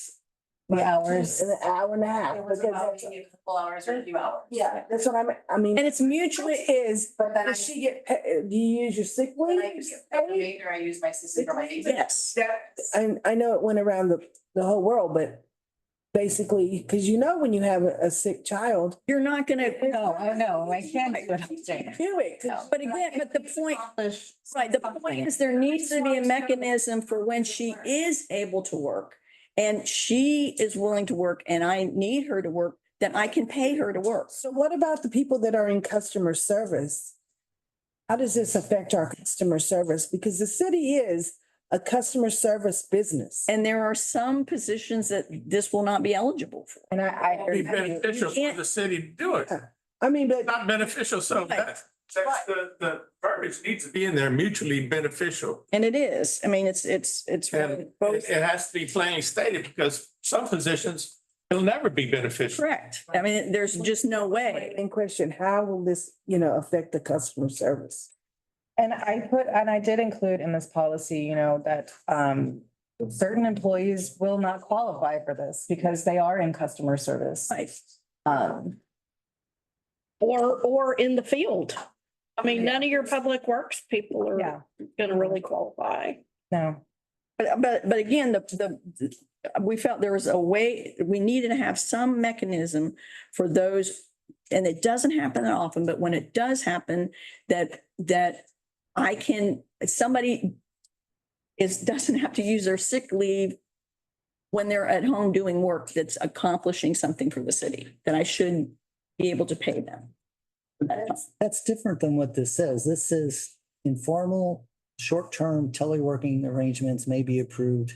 the hours. An hour and a half. It was because about that's- maybe a couple hours or a few hours. Yeah, that's what I mean. And it's mutually, It is, But then does she get, do you use your sick When I leave? use paid or I use my sister or my baby. yes. I know it went around the whole world, but basically, because you know, when you have a sick child. You're not gonna. No, I know, I can't do it. I'm saying. Do it. But again, but the point, right, the point is there needs to be a mechanism for when she is able to work. And she is willing to work and I need her to work, then I can pay her to work. So what about the people that are in customer service? How does this affect our customer service? Because the city is a customer service business. And there are some positions that this will not be eligible for. And it'd be beneficial for the city to do it. I mean, but Not beneficial, so that's the verbiage needs to be in there, mutually beneficial. And it is. I mean, it's And both it has to be plainly stated because some positions, it'll never be beneficial. correct. I mean, there's just no way. in question, how will this, affect the customer service? And I did include in this policy, you know, that certain employees will not qualify for this because they are in customer service. Right. Or in the field. I mean, none of your public works people are Yeah, gonna really qualify. no. But again, we felt there was a way, we needed to have some mechanism for those. And it doesn't happen that often, but when it does happen, that somebody doesn't have to use their sick leave when they're at home doing work that's accomplishing something for the city, that I should be able to pay them. That's different than what this says. This says informal, short-term teleworking arrangements may be approved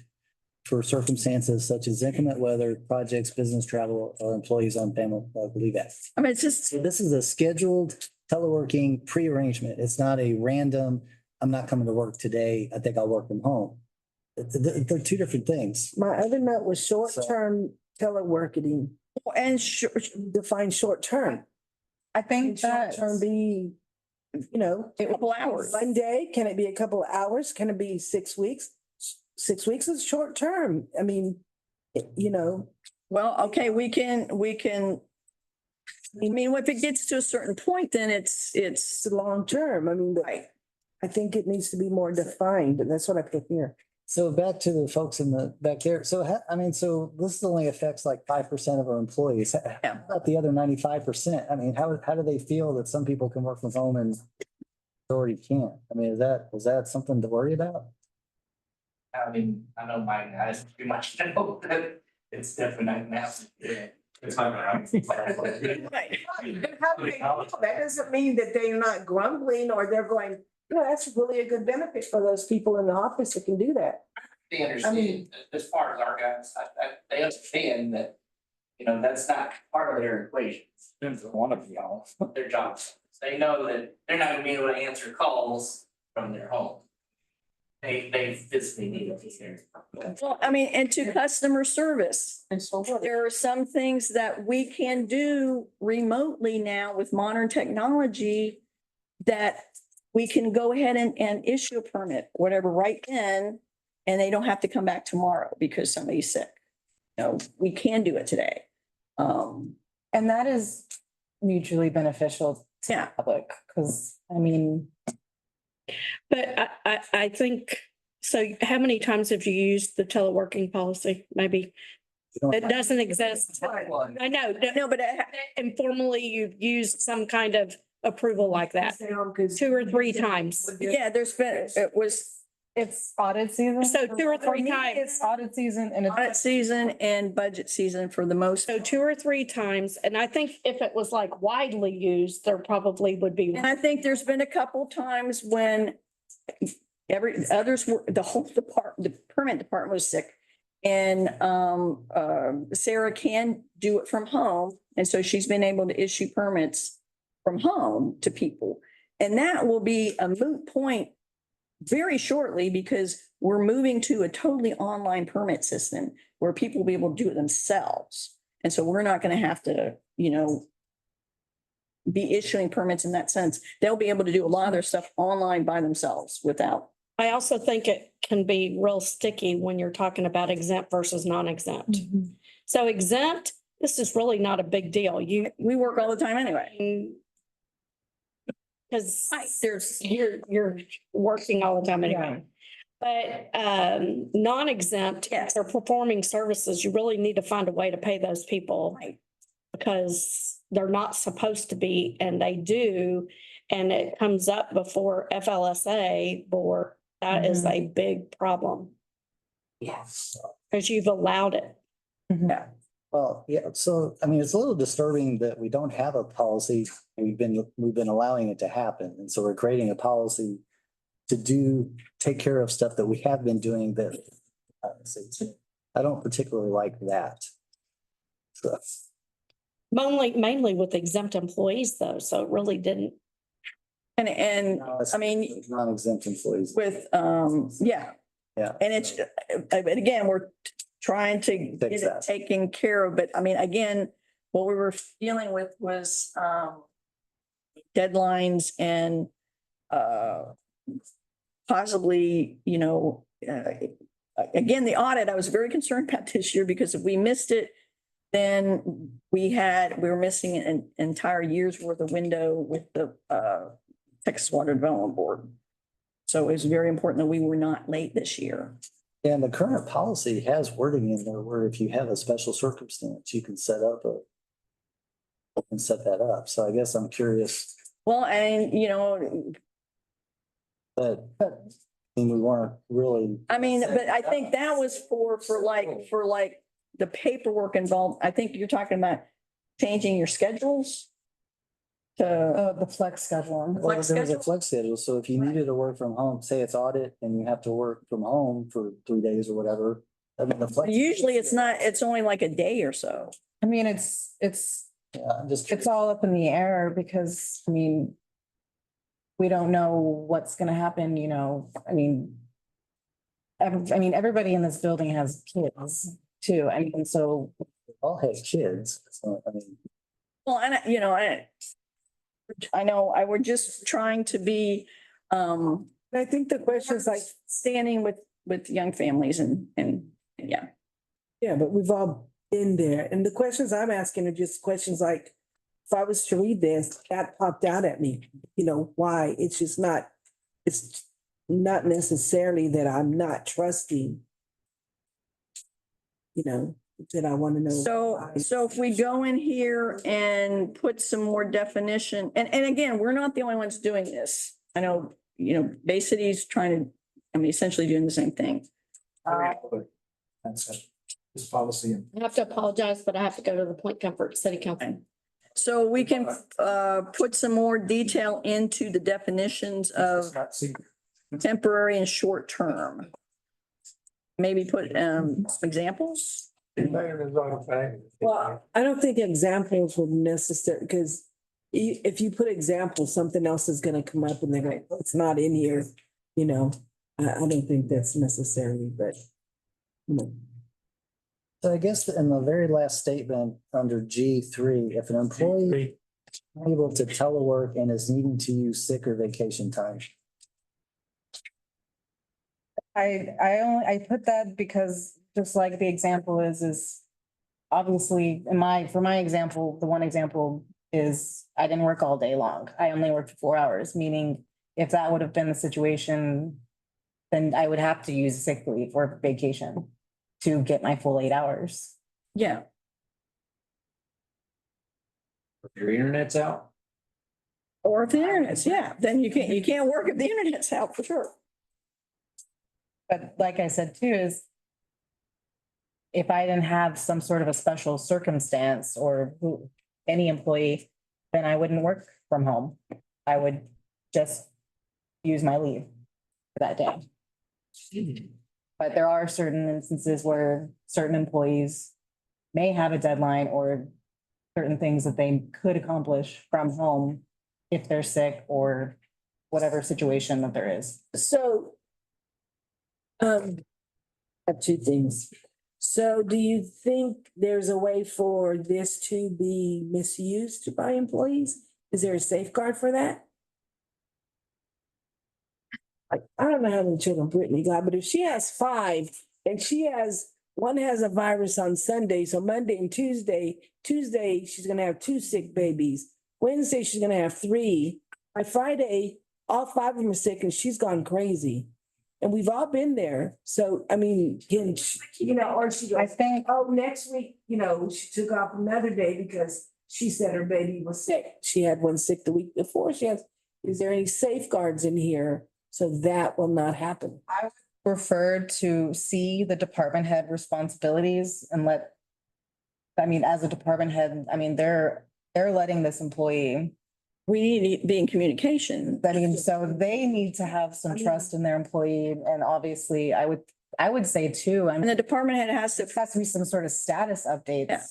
for circumstances such as inclement weather, projects, business travel, or employees on family leave act. I mean, it's just, So this is a scheduled teleworking pre-arrangement. It's not a random, I'm not coming to work today. I think I'll work from home. They're two different things. My other note was short-term teleworking, And define short-term. I think that. Short-term be, you know. a couple hours. One day, can it be a couple of hours? Can it be 6 weeks? 6 weeks is short-term. I mean, you know. Well, okay, we can, I mean, if it gets to a certain point, then it's It's long-term. I mean, I think it needs to be more defined, and that's what I put here. So back to the folks in the back there. So I mean, so this only affects like 5% of our employees. How about the other 95%? I mean, how do they feel that some people can work from home and majority can't? I mean, is that something to worry about? I mean, I know my guys pretty much know that it's definitely not now. Yeah. It's not gonna happen. right. How do they feel? That doesn't mean that they're not grumbling or they're going, no, that's really a good benefit for those people in the office that can do that. They understand, as far as our guys, they understand that, you know, that's not part of their equation. Depends on one of y'all. Their jobs. They know that they're not gonna be able to answer calls from their home. They physically need to be here. Well, I mean, and to customer service, And so what? there are some things that we can do remotely now with modern technology that we can go ahead and issue a permit, whatever, right then, and they don't have to come back tomorrow because somebody's sick. No, we can do it today. And that is mutually beneficial to Yeah. the public, because I mean, But I think, so how many times have you used the teleworking policy? Maybe it doesn't exist. I know, No, but informally, you've used some kind of approval like that 2 or 3 times. yeah, there's been, it was it's audit season. So 2 or 3 times. It's audit season and audit it's. season and budget season for the most. So 2 or 3 times. And I think if it was like widely used, there probably would be. And I think there's been a couple times when others were, the whole department, the permit department was sick. And Sarah can do it from home. And so she's been able to issue permits from home to people. And that will be a moot point very shortly because we're moving to a totally online permit system where people will be able to do it themselves. And so we're not going to have to, you know, be issuing permits in that sense. They'll be able to do a lot of their stuff online by themselves without. I also think it can be real sticky when you're talking about exempt versus non-exempt. So exempt, this is really not a big deal. We work all the time anyway. Because you're working all the time anyway. But non-exempt, Yes. they're performing services, you really need to find a way to pay those people. Right. Because they're not supposed to be, and they do, and it comes up before FLSA board. That is a big problem. Yes. Because you've allowed it. Well, yeah, so, I mean, it's a little disturbing that we don't have a policy. We've been allowing it to happen. And so we're creating a policy to take care of stuff that we have been doing that I don't particularly like that. So, Mainly with exempt employees though, so it really didn't. And I mean, non-exempt employees. with, yeah. Yeah. And it's, but again, we're trying to get Fix it that. taken care of, but I mean, again, what we were dealing with was, deadlines and, possibly, you know, again, the audit, I was very concerned about this year because if we missed it, then we were missing an entire year's worth of window with the, Texas Water Development Board. So it was very important that we were not late this year. And the current policy has wording in there where if you have a special circumstance, you can set that up. So I guess I'm curious, Well, and you know, but I mean, we weren't really. I mean, but I think that was for like the paperwork involved. I think you're talking about changing your schedules to, The flex schedule. Well, there was a flex schedule, so if you needed to work from home, say it's audit and you have to work from home for 3 days or whatever. I mean, the flex. usually it's not, it's only like a day or so. I mean, it's Yeah, I'm just. It's all up in the air because, I mean, we don't know what's gonna happen, you know, I mean, everybody in this building has kids too, and so All have kids, so, I mean. Well, and I know we're just trying to be, I think the question is like, standing with young families and, yeah. yeah, but we've all been there. And the questions I'm asking are just questions like, if I was to read this, that popped out at me, you know, why? It's not necessarily that I'm not trusting, you know, that I want to know. So if we go in here and put some more definition, and again, we're not the only ones doing this. I know, you know, Bay City's trying to, I mean, essentially doing the same thing. That's this policy. I have to apologize, but I have to go to the Point Comfort City Council. So we can put some more detail into the definitions of temporary and short term. Maybe put some examples. Well, I don't think examples were necessary because if you put examples, something else is gonna come up and they're like, "Oh, it's not in here, you know. I don't think that's necessary, but you know. So I guess in the very last statement under G3, if an employee is able to telework and is needing to use sick or vacation time. I put that because just like the example is obviously for my example, the one example is I didn't work all day long. I only worked 4 hours, meaning if that would have been the situation, then I would have to use sick leave or vacation to get my full 8 hours. Yeah. Your internet's out. Or if the internet's, yeah, then you can't work if the internet's out for sure. But like I said too, is if I didn't have some sort of a special circumstance or any employee, then I wouldn't work from home. I would just use my leave for that day. But there are certain instances where certain employees may have a deadline or certain things that they could accomplish from home if they're sick or whatever situation that there is. So I have two things. So do you think there's a way for this to be misused by employees? Is there a safeguard for that? I don't know how many children Brittany got, but if she has 5 and one has a virus on Sunday, so Monday and Tuesday, she's gonna have 2 sick babies. Wednesday, she's gonna have 3. By Friday, all 5 of them are sick and she's gone crazy. And we've all been there. So, I mean, you know, or she I goes, think, oh, next week, you know, she took off another day because she said her baby was sick. She had one sick the week before. Is there any safeguards in here so that will not happen? I would prefer to see the department head responsibilities and as a department head, they're letting this employee. We need to be in communication. So they need to have some trust in their employee, and obviously I would say too, And the department head has to, there has to be some sort of status updates. Yeah.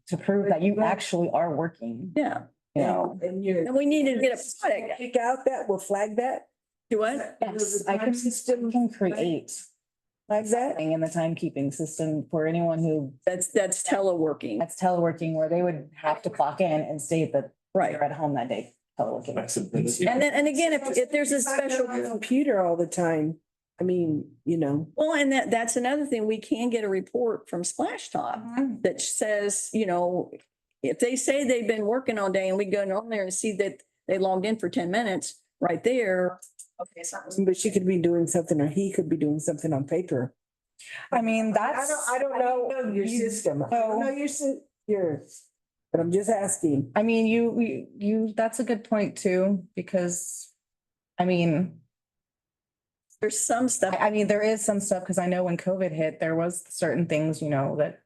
To prove that you actually are working, yeah, you know. and we need to get a product. Pick out that, we'll flag that. Do what? Yes, I can create Like that? in the timekeeping system for anyone who That's teleworking, that's teleworking, where they would have to clock in and state that right? they're at home that day teleworking. And again, if there's a special, Computer all the time, I mean, you know. well, and that's another thing, we can get a report from Splash Top that says, you know, if they say they've been working all day and we go on there and see that they logged in for 10 minutes right there. Okay, something. But she could be doing something or he could be doing something on paper. I don't know your system. I don't know yours. But I'm just asking. That's a good point too, because There's some stuff. there is some stuff, because I know when COVID hit, there was certain things, you know, that.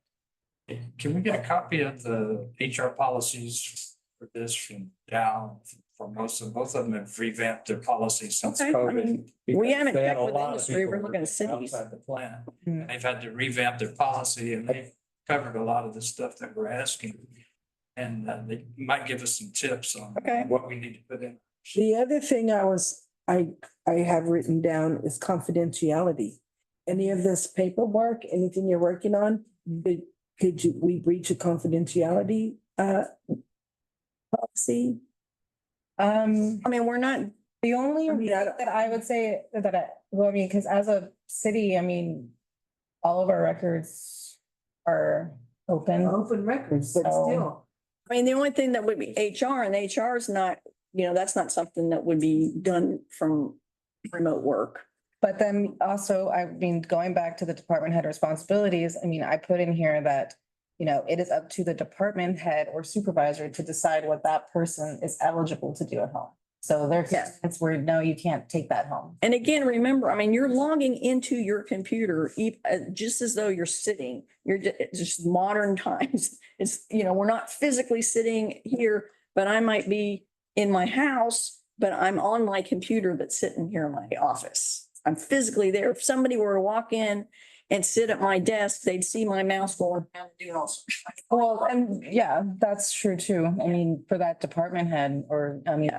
Can we get a copy of the HR policies for this from down? For both of them have revamped their policies since Okay, I COVID. mean, we haven't They had checked a with lot of industry, we're people looking at cities. outside the plan. Mm. They've had to revamp their policy and they've covered a lot of the stuff that we're asking. And they might give us some tips on Okay. what we need to put in. The other thing I have written down is confidentiality. Any of this paperwork, anything you're working on, we breach a confidentiality policy? I mean, we're not, The only I mean, I that I would say well, I mean, because as a city, I mean, all of our records are open. open records, but So- still. I mean, the only thing that would be HR, and HR is not, that's not something that would be done from remote work. But then also, I mean, going back to the department head responsibilities, I mean, I put in here that, it is up to the department head or supervisor to decide what that person is eligible to do at home. So there's, Yeah. it's where, no, you can't take that home. And again, remember, I mean, you're logging into your computer just as though you're sitting. It's just modern times. It's, we're not physically sitting here, but I might be in my house, but I'm on my computer that's sitting here in my office. I'm physically there. If somebody were to walk in and sit at my desk, they'd see my mouse going down, doing all sorts. Well, and yeah, that's true too. I mean, for that department head, or, I mean,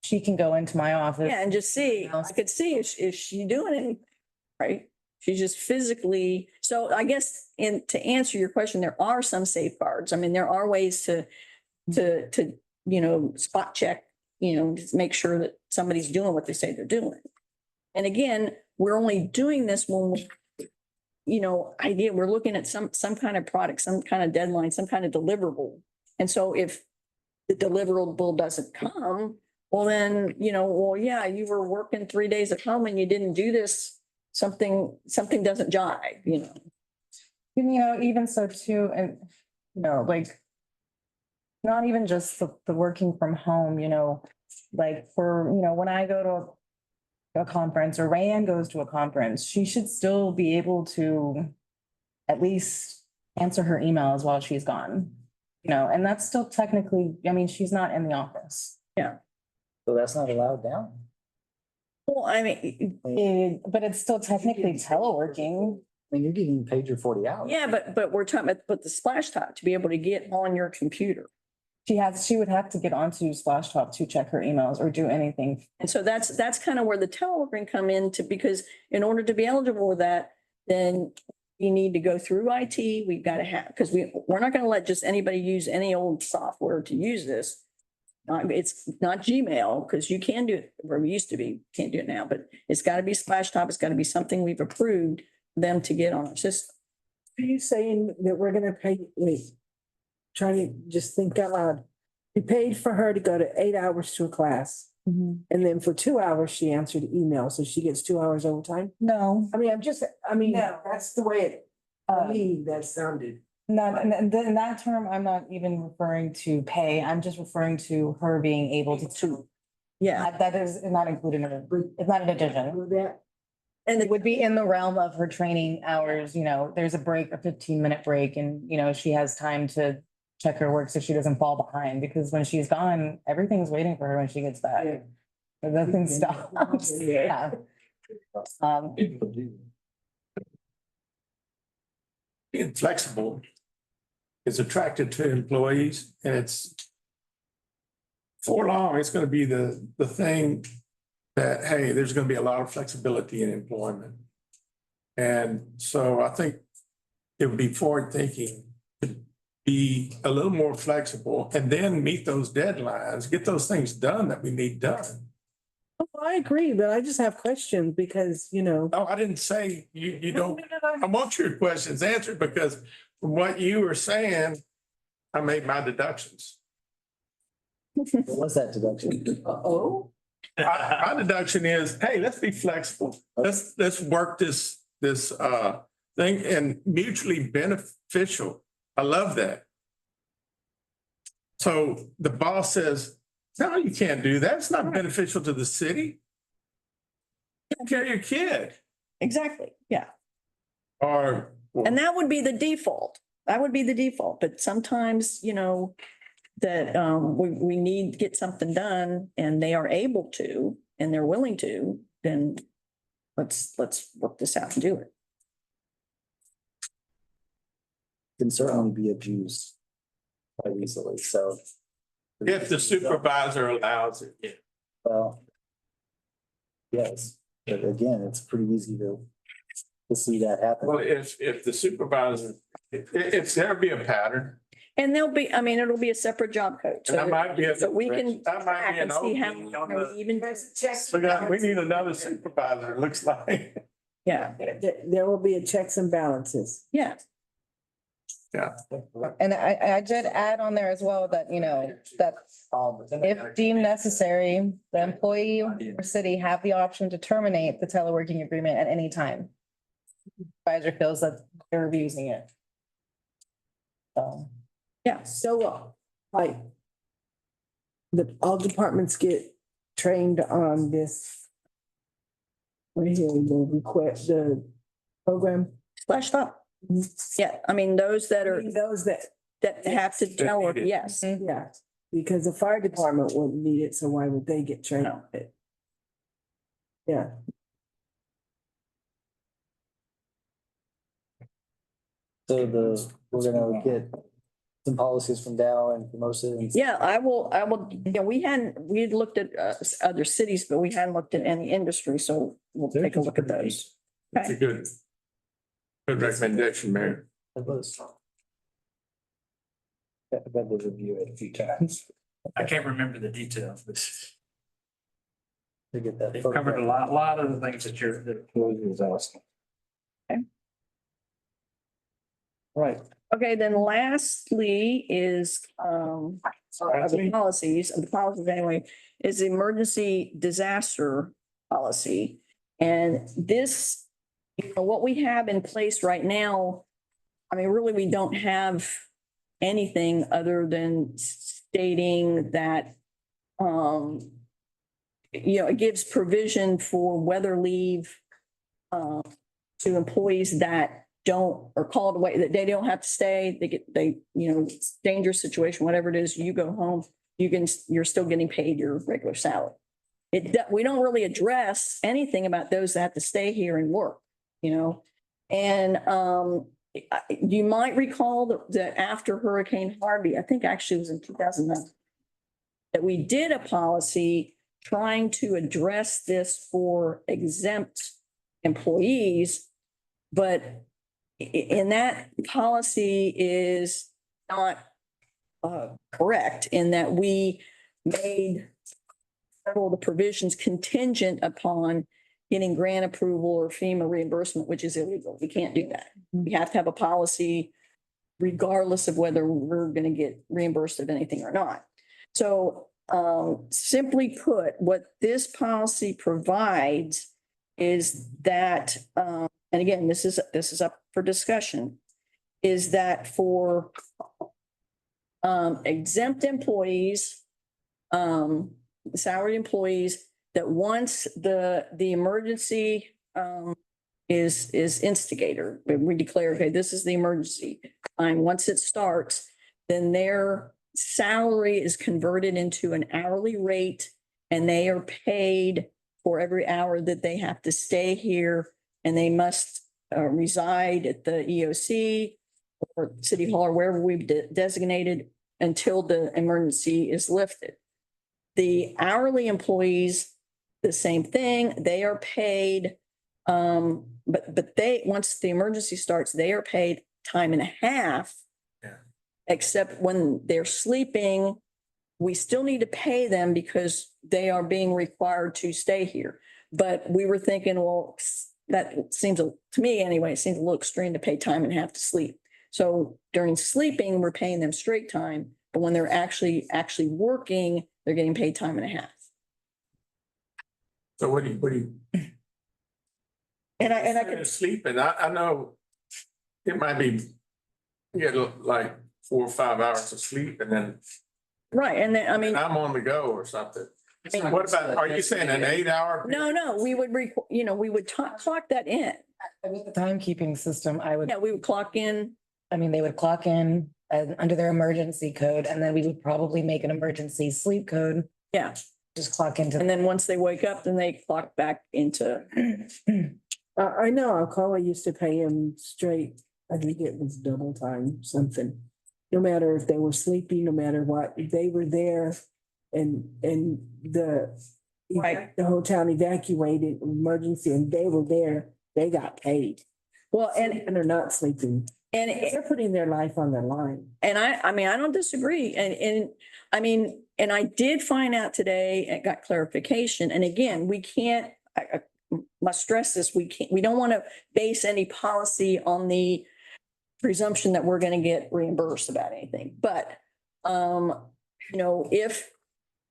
she can go into my office. Yeah, and just see, I could see, is she doing anything, right? She's just physically, so I guess to answer your question, there are some safeguards. I mean, there are ways to spot check, just make sure that somebody's doing what they say they're doing. And again, we're only doing this when we're looking at some kind of product, some kind of deadline, some kind of deliverable. And so if the deliverable doesn't come, well, then, yeah, you were working 3 days at home and you didn't do this, something doesn't jive, Even so too, and, like, not even just the working from home, like for, when I go to a conference or Rayanne goes to a conference, she should still be able to at least answer her emails while she's gone, and that's still technically, I mean, she's not in the office. Yeah. So that's not allowed down. Well, I mean, But it's still technically teleworking. I mean, you're getting paid your 40 hours. yeah, but we're talking about the splash top to be able to get on your computer. She would have to get onto Splashtop to check her emails or do anything. And so that's kind of where the teleworking come into, because in order to be eligible with that, then you need to go through IT. We've got to have, because we're not going to let just anybody use any old software to use this. It's not Gmail, because you can do it, where we used to be, can't do it now, but it's got to be Splashtop. It's got to be something we've approved them to get on our system. Are you saying that we're gonna pay, trying to just think out loud? We paid for her to go to 8 hours to a class, and then for 2 hours, she answered email, so she gets 2 hours overtime? No, I mean, No. that's the way it, to me, that sounded. not, in that term, I'm not even referring to pay. I'm just referring to her being able to. Yeah. That is not included in it. It's not an addition. With that, And It would be in the realm of her training hours, there's a break, a 15-minute break, and, she has time to check her work so she doesn't fall behind, because when she's gone, everything's waiting for her when she gets back. Nothing stops. Yeah. Being flexible is attractive to employees, and it's for long, it's gonna be the thing that, hey, there's gonna be a lot of flexibility in employment. And so I think it would be forward thinking to be a little more flexible and then meet those deadlines, get those things done that we need done. oh, I agree, but I just have questions because, No, I didn't say you don't, I want your questions answered, because from what you were saying, I made my deductions. What was that deduction? Uh-oh. My deduction is, hey, let's be flexible. Let's work this thing and mutually beneficial. I love that. So the boss says, no, you can't do that. It's not beneficial to the city. Take care of your kid. exactly, yeah. Or. And that would be the default. That would be the default. But sometimes, that we need to get something done and they are able to, and they're willing to, then let's work this out and do it. Can certainly be abused by the easily, so. If the supervisor allows it, yeah. Well. Yes, but again, it's pretty easy to see that happen. Well, if the supervisor, if there'll be a pattern, And there'll be, I mean, it'll be a separate job code. and that might be a. So we can That might track be an and see how opening on long the. we even, We need another supervisor, it looks like. yeah, There will be a checks and balances. yeah. And I did add on there as well that, you know, that if deemed necessary, the employee or city have the option to terminate the teleworking agreement at any time. Supervisor feels that they're abusing it. So. Yeah. So, like, all departments get trained on this. Right here, the request, the program. Splashed up. Yeah, I mean, those that are, Those that, that have to telework, yes. yeah, because the fire department wouldn't need it, so why would they get trained on it? Yeah. So we're gonna get some policies from Dow and promote it. And Yeah, I will, yeah, we had looked at other cities, but we hadn't looked at any industry, so we'll take a look at those. It's a good recommendation, Mayor. It was. I've had to review it a few times I can't remember the details, but to get that. they've covered a lot of the things that was asking. Right. Okay, then lastly is, of the policies anyway, is the emergency disaster policy. And this, you know, what we have in place right now, I mean, really, we don't have anything other than stating that, you know, it gives provision for weather leave to employees that don't, or called away, that they don't have to stay, you know, it's a dangerous situation, whatever it is, you go home, you're still getting paid your regular salary. We don't really address anything about those that have to stay here and work, you know? And, you might recall that after Hurricane Harvey, I think actually it was in 2009, that we did a policy trying to address this for exempt employees, but in that policy is not correct in that we made several of the provisions contingent upon getting grant approval or FEMA reimbursement, which is illegal. We can't do that. We have to have a policy regardless of whether we're going to get reimbursed of anything or not. So simply put, what this policy provides is that, and again, this is up for discussion, is that for exempt employees, salaried employees, that once the emergency is instigator, we declare, okay, this is the emergency time. Once it starts, then their salary is converted into an hourly rate, and they are paid for every hour that they have to stay here, and they must reside at the EOC or City Hall or wherever we've designated until the emergency is lifted. The hourly employees, the same thing, they are paid, but they, once the emergency starts, they are paid time and a half. Yeah. Except when they're sleeping, we still need to pay them because they are being required to stay here. But we were thinking, well, that seems, to me anyway, it seems a little extreme to pay time and a half to sleep. So during sleeping, we're paying them straight time, but when they're actually working, they're getting paid time and a half. So what do you? And I can, Sleep, and I know it might be, you get like 4 or 5 hours of sleep and then. right, and then, I mean. I'm on the go or something. What about, are you saying an 8-hour? No, we would, we would clock that in. With the timekeeping system, Yeah, we would clock in. I mean, they would clock in under their emergency code, and then we would probably make an emergency sleep code. Yeah. Just clock into. And then once they wake up, then they clock back into. I know Alcoa used to pay him straight. I think it was double time, something. no matter if they were sleeping, no matter what, they were there and the Right. the whole town evacuated emergency and they were there, they got paid. Well, And they're not sleeping. and They're putting their life on the line. And I mean, I don't disagree. And I mean, and I did find out today and got clarification. And again, we can't, I must stress this, we don't want to base any policy on the presumption that we're going to get reimbursed about anything. But, you know, if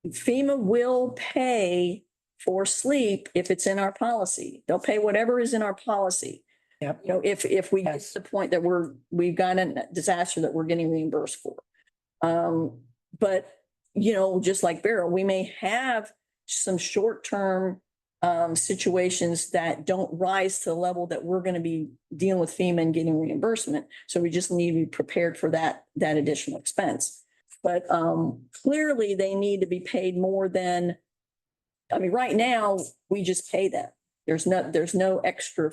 FEMA will pay for sleep, if it's in our policy, they'll pay whatever is in our policy. Yep. You know, if we get to the point that we've got a disaster that we're getting reimbursed for. But, you know, just like Beryl, we may have some short-term situations that don't rise to the level that we're going to be dealing with FEMA and getting reimbursement. So we just need to be prepared for that additional expense. But clearly they need to be paid more than, I mean, right now, we just pay them. There's no extra,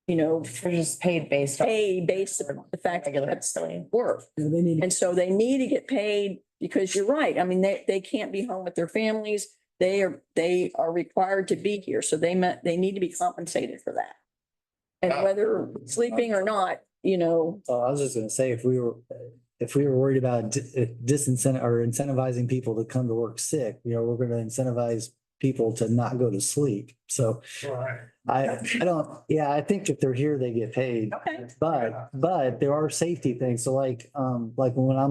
you know, They're just paid based on. pay based on the fact that that's work. So they need, And so they need to get paid because you're right. I mean, they can't be home with their families. They are required to be here. So they need to be compensated for that. And whether sleeping or not, you know, I was just gonna say, if we were worried about disincentive or incentivizing people to come to work sick, you know, we're gonna incentivize people to not go to sleep. So Right. I think if they're here, they get paid. okay. But there are safety things. So like when I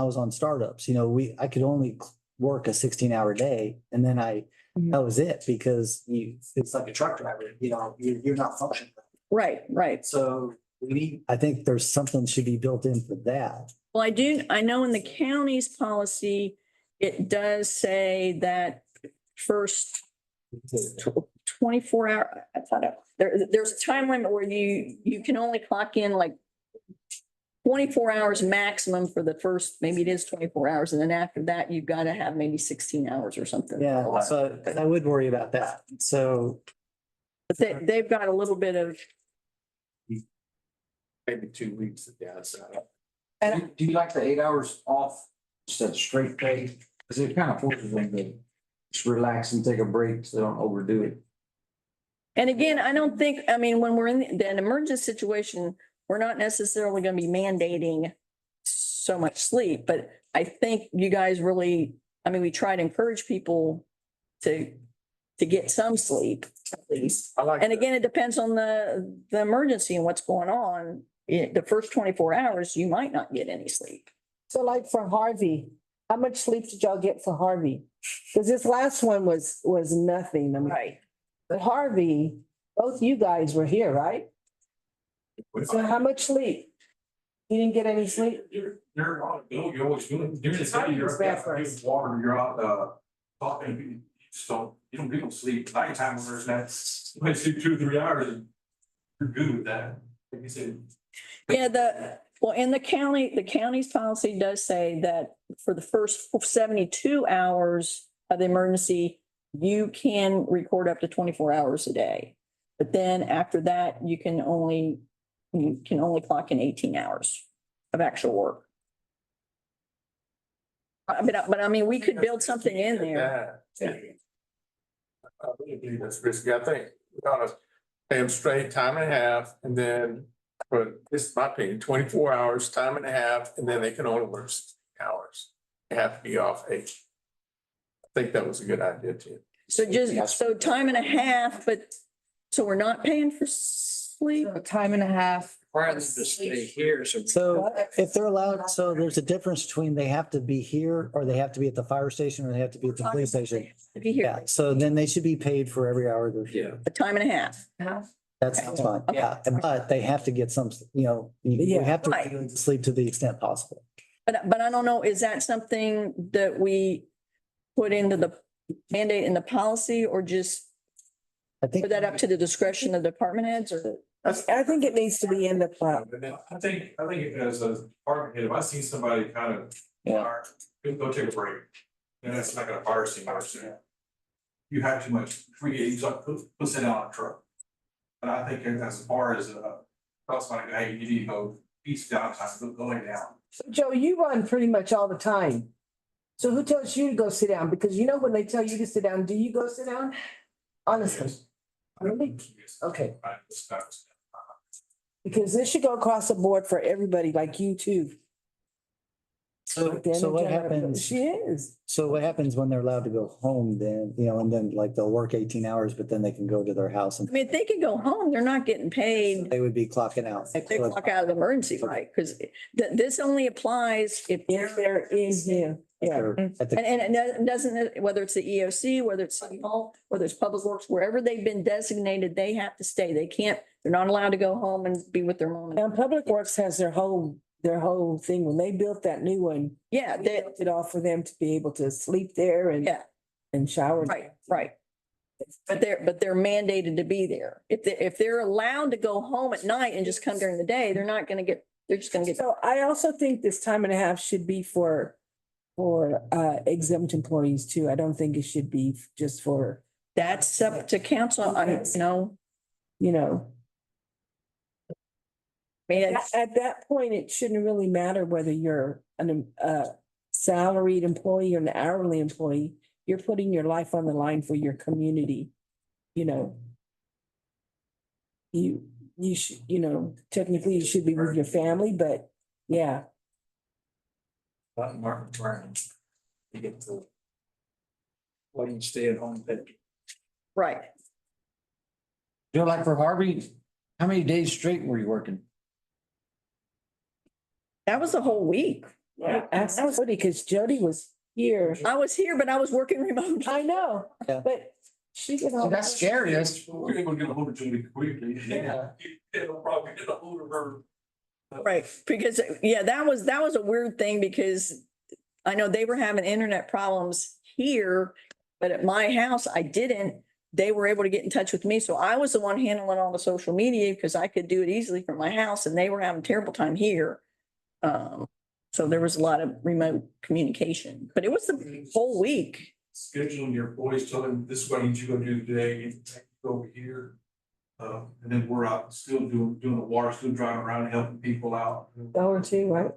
was on startups, you know, I could only work a 16-hour day and then that was it because it's like a truck driver, you know, you're not functioning. Right. So I think there's something should be built in for that. Well, I know in the county's policy, it does say that first 24 hour, I thought there's a time limit where you can only clock in like 24 hours maximum for the first, maybe it is 24 hours. And then after that, you've got to have maybe 16 hours or something. Yeah, so I would worry about that. So But they've got a little bit of, Maybe 2 weeks of downside. Do you like the 8 hours off, instead of straight pay? Because it kind of forces them to just relax and take a break so they don't overdo it. and again, I don't think, I mean, when we're in an emergency situation, we're not necessarily going to be mandating so much sleep, but I think you guys really, I mean, we try to encourage people to get some sleep at least. I like And that. again, it depends on the emergency and what's going on. The first 24 hours, you might not get any sleep. so like for Harvey, how much sleep did y'all get for Harvey? Because this last one was nothing. I mean, Right. but Harvey, both you guys were here, right? So how much sleep? You didn't get any sleep? You're on, you're always doing, during the How city, was that for you're us? water, you're out, talking, you just don't, you don't sleep. Nighttime when there's that, you sleep 2 or 3 hours and you're good with that. Like you said, Yeah, well, in the county's policy does say that for the first 72 hours of the emergency, you can record up to 24 hours a day. But then after that, you can only clock in 18 hours of actual work. But I mean, we could build something in there. Yeah. I really believe that's risky. I think we ought to pay them straight time and a half and then, but this is my opinion, 24 hours, time and a half, and then they can only work 16 hours. They have to be off 8. I think that was a good idea too. So time and a half, but so we're not paying for sleep? A time and a half. Rather than just stay here, so. So if they're allowed, so there's a difference between they have to be here or they have to be at the fire station or they have to be at the police station. To be here, Yeah, so then they should be paid for every hour they're here. a time and a half. That sounds fine. Yeah, but they have to get some, you know, you Yeah. have to Right. sleep to the extent possible. But I don't know, is that something that we put into the mandate in the policy or just I think. put that up to the discretion of department heads or? I think it needs to be in the plan. And then I think as a department head, if I see somebody kind of, go take a break. And it's like a fire extinguisher. You have too much free, you just put it on a truck. But I think as far as, tell somebody, hey, you need to go east downtime, go lay down. So Joe, you run pretty much all the time. So who tells you to go sit down? Because you know when they tell you to sit down, do you go sit down? Honestly, really? Okay. Because this should go across the board for everybody like you too. So what happens? She is. So what happens when they're allowed to go home then, you know, and then like they'll work 18 hours, but then they can go to their house I and mean, if they can go home, they're not getting paid. they would be clocking out. They clock out of the emergency, right? Because this only applies if If there is, yeah. At the- and it doesn't, whether it's the EOC, whether it's City Hall, whether it's Public Works, wherever they've been designated, they have to stay. They can't, they're not allowed to go home and be with their mom. And Public Works has their whole thing. When they built that new one, Yeah, they they, built it all for them to be able to sleep there and. Yeah. And shower. right. But they're mandated to be there. If they're allowed to go home at night and just come during the day, they're not gonna get, they're just gonna get. So I also think this time and a half should be for exempt employees too. I don't think it should be just for, That's up to council, you know. I mean, it's- At that point, it shouldn't really matter whether you're a salaried employee or an hourly employee. You're putting your life on the line for your community, you know. You should, you know, technically you should be with your family, but yeah. Martin Brown. You get to. Why do you stay at home? right. Joe, like for Harvey, how many days straight were you working? That was the whole week. Ask Jody, because Jody was here. I was here, but I was working remote. I know, Yeah. but she could. See, that's scary. That's, We're able to get a hold of Judy quickly. Yeah. It'll probably get a hold of her. Right, because, yeah, that was a weird thing because I know they were having internet problems here, but at my house, I didn't. They were able to get in touch with me, so I was the one handling all the social media because I could do it easily from my house and they were having a terrible time here. So there was a lot of remote communication, but it was the whole week. Scheduling your employees, tell them this is what I need you to go do today, and go over here. And then we're out still doing the water, still driving around helping people out. Y'all were too, right?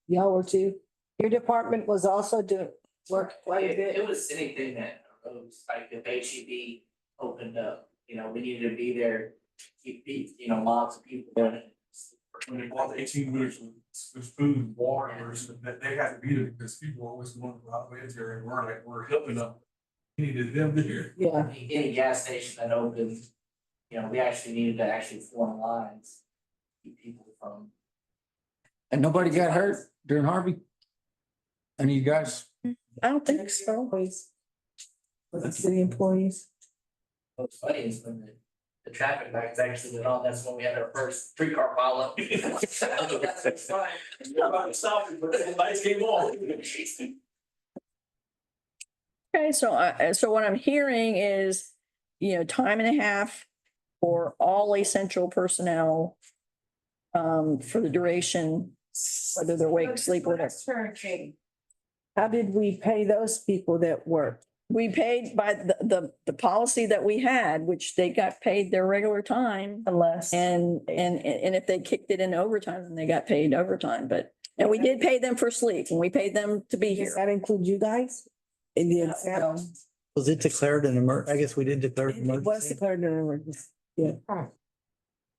Y'all were too. Your department was also doing work quite a bit. It was anything that arose, like if HEB opened up, you know, we needed to be there, keep, you know, lots of people in it. When they bought the 18-wheelers with food, water, that they had to be there because people always wanted to go out with there and we're helping them. We needed them there. Yeah, Any gas station that opened, you know, we actually needed to actually form lines. Keep people from. and nobody got hurt during Harvey? Any of you guys? I don't think so. employees. Was it city employees? What's funny is when the traffic lights actually went on, that's when we had our first streetcar pileup. Lights came on. Okay, so what I'm hearing is, time and a half for all essential personnel for the duration, whether they're awake, sleep, or whatever. How did we pay those people that worked? We paid by the policy that we had, which they got paid their regular time. Unless. And if they kicked it in overtime, then they got paid overtime, and we did pay them for sleep and we paid them to be Does here. that include you guys? In the exam? Was it declared an I guess we did declare an It was emergency. declared an emergency. Yeah.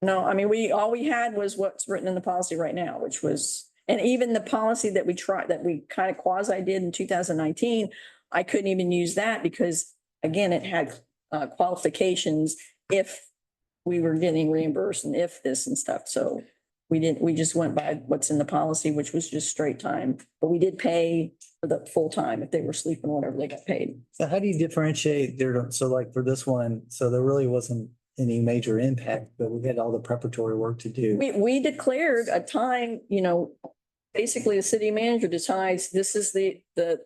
No, I mean, all we had was what's written in the policy right now, which was, and even the policy that we kind of quasi did in 2019, I couldn't even use that because, again, it had qualifications if we were getting reimbursed and if this and stuff. So we just went by what's in the policy, which was just straight time. But we did pay for the full time. If they were sleeping, whatever, they got paid. So how do you differentiate there? So like for this one, so there really wasn't any major impact, but we had all the preparatory work to do. We declared a time, basically the city manager decides this is the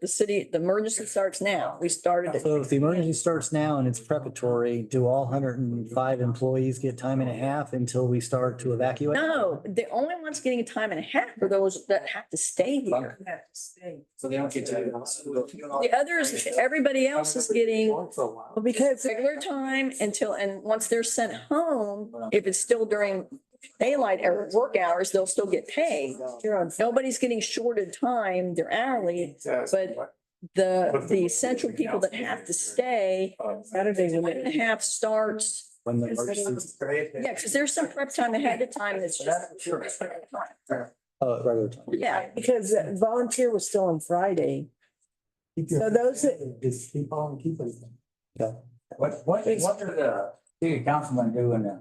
city, the emergency starts now. We started it. So if the emergency starts now and it's preparatory, do all 105 employees get time and a half until we start to evacuate? No, the only ones getting a time and a half are those that have to stay here. So they don't get to. The others, everybody else is getting Well, because regular time and once they're sent home, if it's still during daylight or work hours, they'll still get paid. Nobody's getting shorted time, they're hourly, but the essential people that have to stay, Saturday, time and a half starts. When the emergency. Yeah, because there's some prep time ahead of time that's just. Regular time. Yeah, because volunteer was still on Friday. So those that- Just keep on keeping. What are the city councilmen doing in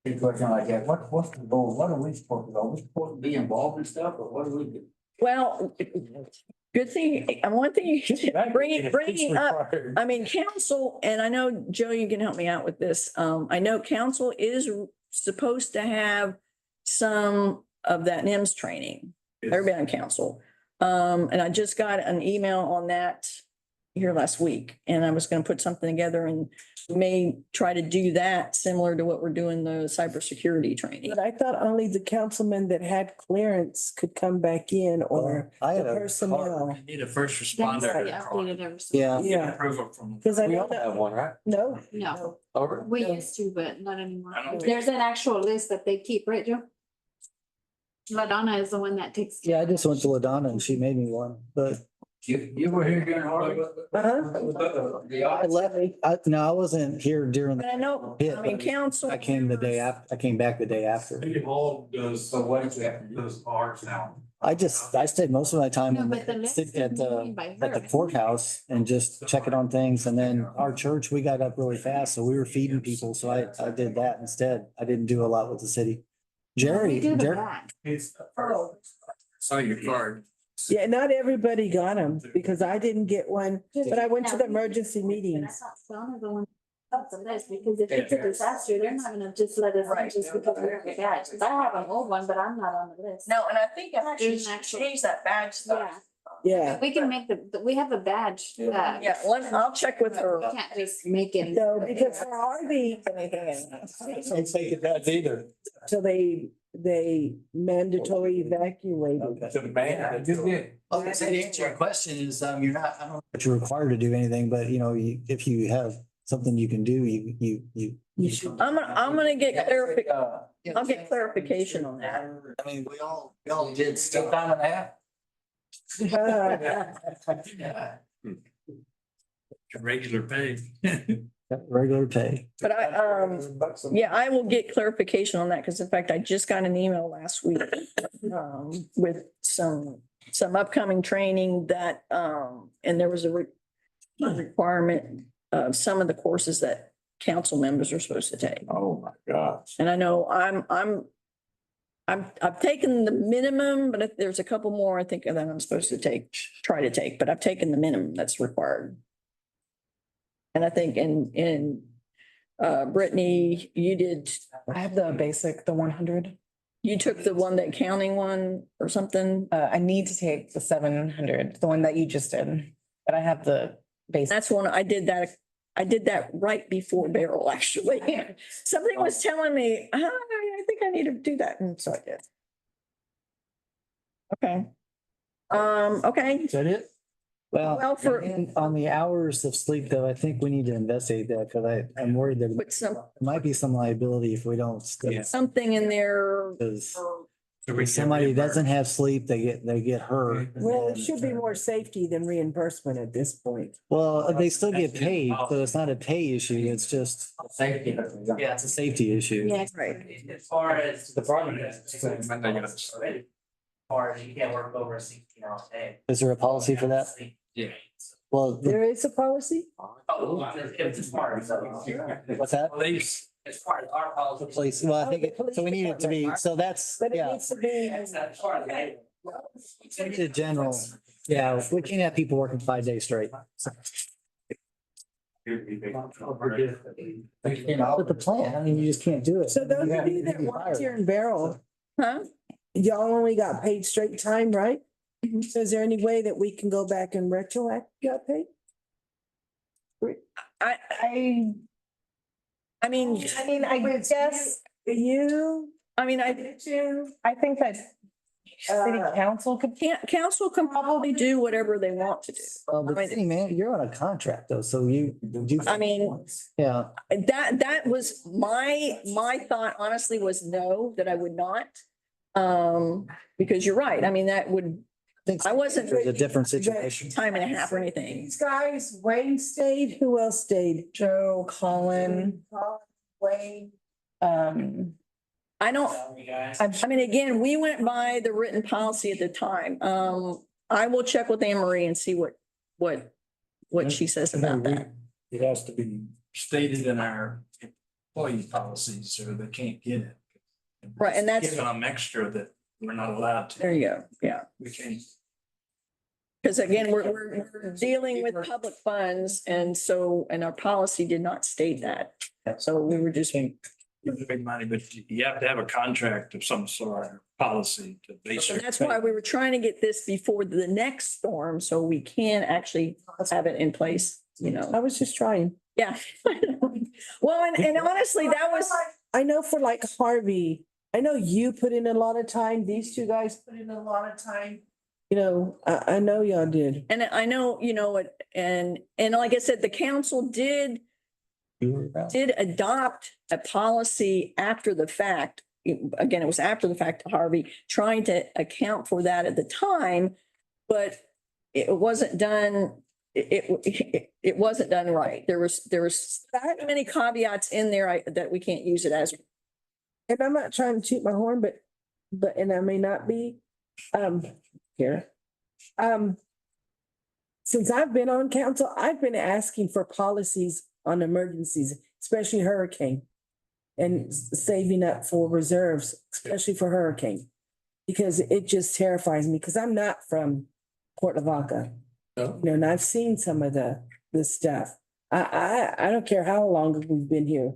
a situation like that? What's the goal? What are we supposed to do? Are we supposed to be involved in stuff or what do we do? well, good thing, and one thing, bringing up, I mean, council, and I know, Joe, you can help me out with this. I know council is supposed to have some of that NIMS training, everybody on council. And I just got an email on that here last week, and I was gonna put something together and may try to do that similar to what we're doing the cybersecurity training. But I thought only the councilmen that had clearance could come back in or I the had a personnel. You need a first responder. Yeah. Yeah, Approval from. because I We know all have that, one, right? no. No, Over? we used to, but not anymore. I don't think- There's an actual list that they keep, right, Joe? LaDonna is the one that takes. Yeah, I just went to LaDonna and she made me one, but You were here during Harvey? Uh-huh. I left, I wasn't here during, But I know, I mean, council. I came back the day after. City Hall does, So what did you have to do? does ours now. I stayed most of my time No, but the list at is made by the her. courthouse and just checking on things. And then our church, we got up really fast, so we were feeding people. So I did that instead. I didn't do a lot with the city. We Jerry, do the Jerry, back. Saw your card. Yeah, not everybody got them because I didn't get one, but I went to the emergency meetings. Donna the one up the list, because if it's a disaster, they're not gonna just let us in just because we have a badge. 'Cause I have an old one, but I'm not on the list. No, and I think I actually There's an actual- changed that badge stuff. Yeah, We can make we have a badge that. Yeah, I'll check with her. We can't just make it. no, because there are the, Don't take it that either. till they mandatory evacuated. The man. You did. okay, so to answer your question is, you're not, I don't know that you're required to do anything, but you know, if you have something you can do, you should. I'm gonna get I'll get clarification on that. I mean, we all did Still stuff. time and a half? Regular pay. Regular pay. But yeah, I will get clarification on that, because in fact, I just got an email last week with some upcoming training that, and there was a requirement of some of the courses that council members are supposed to take. Oh, my gosh. And I know I've taken the minimum, but if there's a couple more, I think that I'm supposed to try to take, but I've taken the minimum that's required. And I think in Brittany, you did, I have the basic, the 100. you took the one, that counting one or something. I need to take the 700, the one that you just did, but I have the basic. That's one, I did that right before Beryl, actually. Something was telling me, I think I need to do that, and so I did. Okay. Okay, Is that it? Well, Well, for- and on the hours of sleep though, I think we need to investigate that because I'm worried that put some, there might be some liability if we don't. something in there. Because if somebody doesn't have sleep, they get hurt. Well, it should be more safety than reimbursement at this point. Well, they still get paid, so it's not a pay issue. It's just, Safety. yeah, it's a safety issue. Yeah. Right. As far as. The problem is- As far as you can't work over a 16-hour day. Is there a policy for that? Yeah. Well, There is a policy? Oh, if it's part of what's that? Police. It's part of our policy. Police, well, I think, so we need it to be, so that's, But it yeah, needs to be, That's part of that. in general, yeah, we can't have people working 5 days straight. But the plan, I mean, you just can't do it. so those of you that You worked hire here in Beryl, Huh? y'all only got paid straight time, right? So is there any way that we can go back and retroact got paid? I mean, I guess, You? I I think that City council could. Council can probably do whatever they want to do. But city man, you're on a contract though, so you. I mean, Yeah. that was my thought honestly was no, that I would not. Because you're right. I mean, that would, I wasn't. There's a different situation. Time and a half or anything. These guys, Wayne stayed, who else stayed? Joe, Colin, Wayne. I don't, I mean, again, we went by the written policy at the time. I will check with Anne Marie and see what she says about that. It has to be stated in our employee policies or they can't get it. Right, and that's- Giving them extra that we're not allowed to. There you go. Yeah. We can't. Because again, we're dealing with public funds and so, and our policy did not state that. So we were just. Big money, but you have to have a contract of some sort, or policy to base And your. that's why we were trying to get this before the next storm, so we can actually have it in place, you know. I was just trying. Yeah. Well, and honestly, that was, I know for like Harvey, I know you put in a lot of time. These two guys put in a lot of time. You know, I know y'all did. and I know, you know, and like I said, the council did adopt a policy after the fact. Again, it was after the fact, Harvey, trying to account for that at the time, but it wasn't done. It wasn't done right. There was that many caveats in there that we can't use it as. And I'm not trying to toot my horn, but, and I may not be, here. Since I've been on council, I've been asking for policies on emergencies, especially hurricane. And saving up for reserves, especially for hurricane. Because it just terrifies me, because I'm not from Port Lavaca. No. You know, and I've seen some of the stuff. I don't care how long we've been here.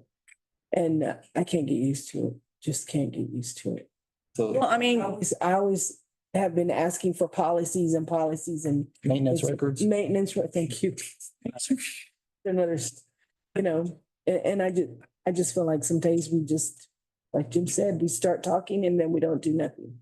And I can't get used to it, just can't get used to it. Well, I mean, I always have been asking for policies and Maintenance records. maintenance, thank you. Another, you know, and I just feel like some days we just, like Jim said, we start talking and then we don't do nothing.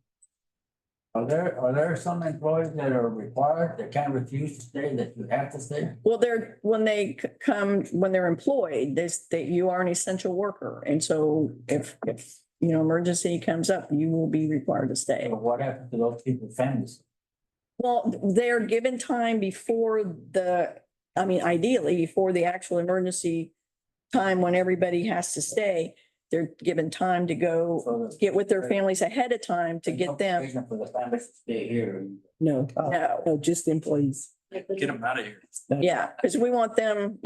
Are there some employees that are required, that can't refuse to stay, that you have to stay? well, when they're employed, you are an essential worker. And so if, you know, emergency comes up, you will be required to stay. Or what happens to those people's families? Well, they're given time before ideally before the actual emergency time when everybody has to stay. They're given time to go get with their families ahead of time to get them. Reason for the families to stay here. No, No, just employees. Get them out of here. yeah, because we want them,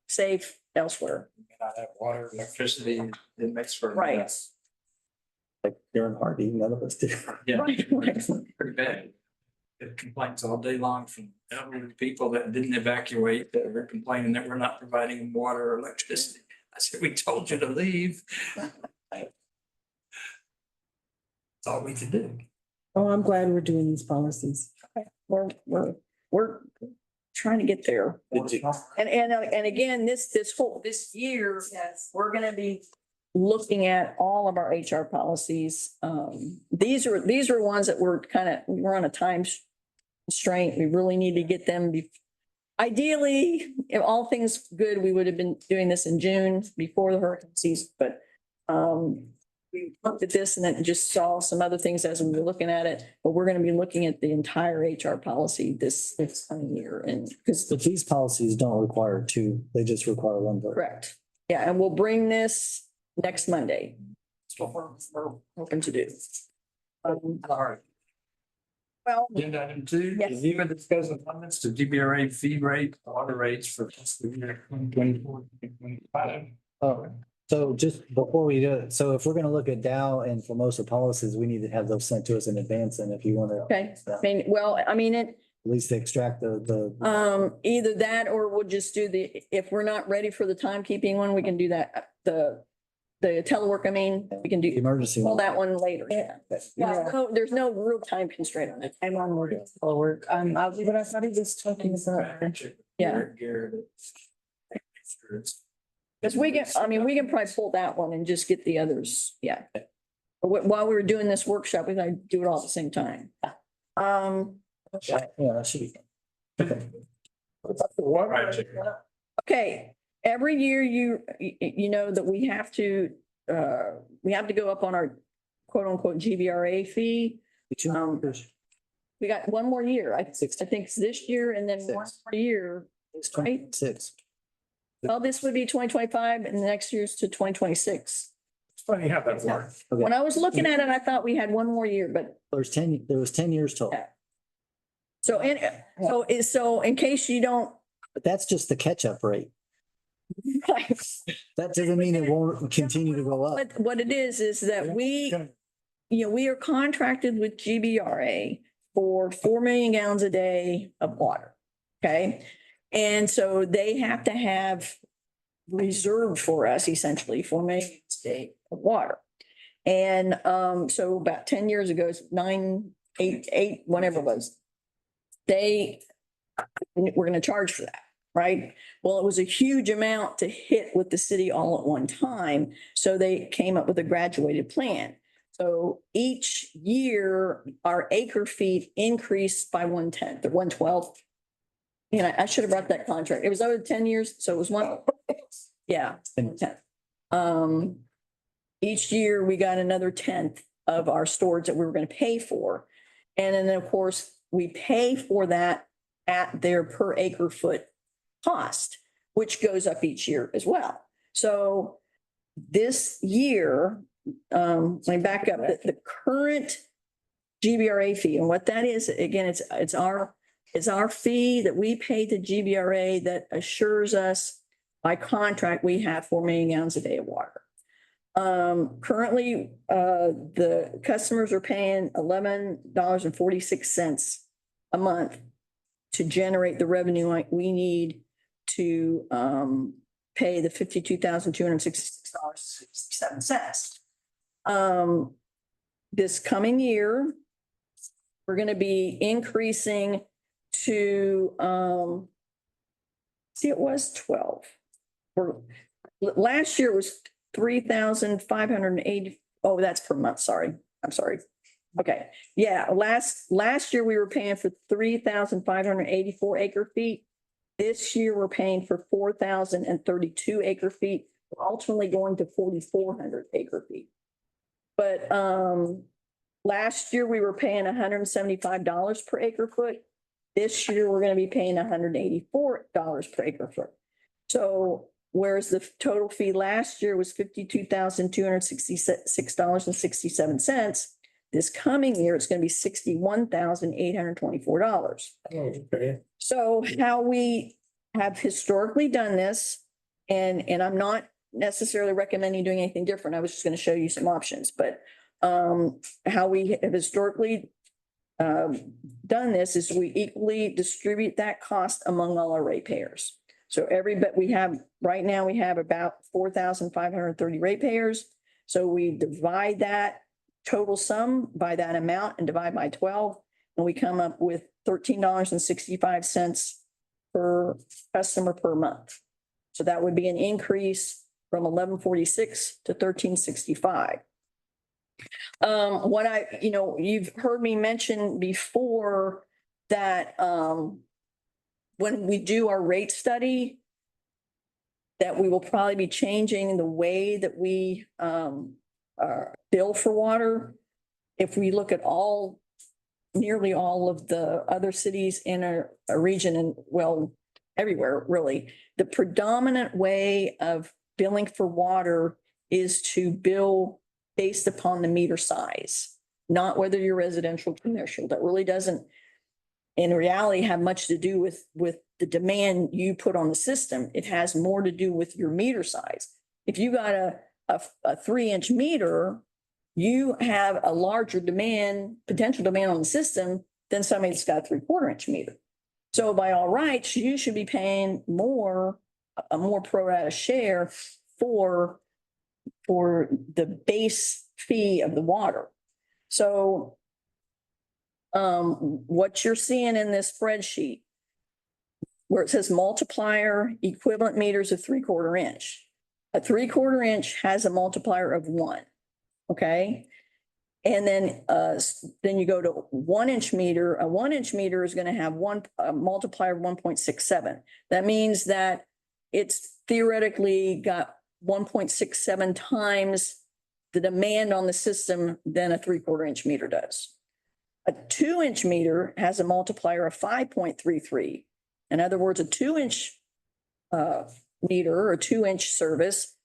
safe elsewhere. Not have water, electricity, it makes for. a Right. mess. Like Darren Hardy, none of us do. Yeah, Right, right. pretty bad. Get complaints all day long from elderly people that didn't evacuate, that were complaining that we're not providing them water or electricity. I said, we told you to leave. That's all we could do. Oh, I'm glad we're doing these policies. We're trying to get there. And again, this year, we're gonna be looking at all of our HR policies. These are ones that we're on a time constraint. We really need to get them. Ideally, if all things good, we would have been doing this in June before the hurricane season, but we looked at this and then just saw some other things as we were looking at it. But we're going to be looking at the entire HR policy this coming year, and because But these policies don't require two, they just require one vote. correct, yeah, and we'll bring this next Monday. That's what we're hoping to do. All right. Well, Agenda item 2, Yes. review and discuss amendments to DBRA fee rate, water rates for fiscal year 2024, 2025. Oh, so just before we do it, so if we're gonna look at Dow and Formosa policies, we need to have those sent to us in advance, and if you wanna. okay, At I mean, it, least extract the. either that or we'll just do if we're not ready for the timekeeping one, we can do that. The telework, we can do, Emergency. pull one. that one later. Yeah. There's no real time constraint on it. I'm on work. I'll leave it. I thought he was talking about. Yeah. Because we can probably pull that one and just get the others. Yeah. While we were doing this workshop, we gotta do it all at the same time. Yeah, that should be. Okay, every year you know that we have to go up on our quote unquote GBRA fee. We got one more year. I think it's this year and then one more year. It's Right. 26. Well, this would be 2025 and the next year's to 2026. It's funny how that works. Okay, When I was looking at it, I thought we had one more year, but there was 10 years total, Yeah. so in case you don't. but that's just the catch-up rate. That doesn't mean it won't continue to go up. But what it is that we are contracted with GBRA for 4 million gallons a day of water. Okay. And so they have to have reserved for us essentially 4 million gallons a day of water. And so about 10 years ago, it's 9, 8, whatever it was, they were going to charge for that. Right. Well, it was a huge amount to hit with the city all at one time. So they came up with a graduated plan. So each year, our acre feet increased by 1/10 or 1/12. And I should have brought that contract. It was over 10 years. So it was one. Yeah. 1/10. Each year we got another 1/10 of our storage that we were going to pay for. And then of course we pay for that at their per acre foot cost, which goes up each year as well. So this year, let me back up, the current GBRA fee, and what that is, again, it's our fee that we pay to GBRA that assures us by contract, we have 4 million gallons a day of water. Currently, the customers are paying $11.46 a month to generate the revenue we need to pay the $52,266.67. This coming year, we're going to be increasing to, it was 12. Last year was 3,580. Oh, that's per month. Sorry. I'm sorry. Okay. Yeah. Last year we were paying for 3,584 acre feet. This year we're paying for 4,032 acre feet. We're ultimately going to 4,400 acre feet. But last year we were paying $175 per acre foot. This year we're going to be paying $184 per acre foot. So whereas the total fee last year was $52,266.67. This coming year, it's going to be $61,824. Okay. So how we have historically done this, and I'm not necessarily recommending doing anything different. I was just going to show you some options, but how we have historically done this is we equally distribute that cost among all our ratepayers. So right now we have about 4,530 ratepayers. So we divide that total sum by that amount and divide by 12, and we come up with $13.65 per customer per month. So that would be an increase from $11.46 to $13.65. You've heard me mention before that when we do our rate study, that we will probably be changing the way that we bill for water. If we look at nearly all of the other cities in a region, and well, everywhere really, the predominant way of billing for water is to bill based upon the meter size, not whether you're residential or commercial. That really doesn't, in reality, have much to do with the demand you put on the system. It has more to do with your meter size. If you got a 3-inch meter, you have a larger potential demand on the system than somebody that's got a 3/4-inch meter. So by all rights, you should be paying a more pro rata share for the base fee of the water. So what you're seeing in this spreadsheet, where it says multiplier equivalent meters of 3/4 inch. A 3/4 inch has a multiplier of 1. Okay. And then you go to 1-inch meter. A 1-inch meter is going to have a multiplier of 1.67. That means that it's theoretically got 1.67 times the demand on the system than a 3/4 inch meter does. A 2-inch meter has a multiplier of 5.33. In other words, a 2-inch meter or 2-inch service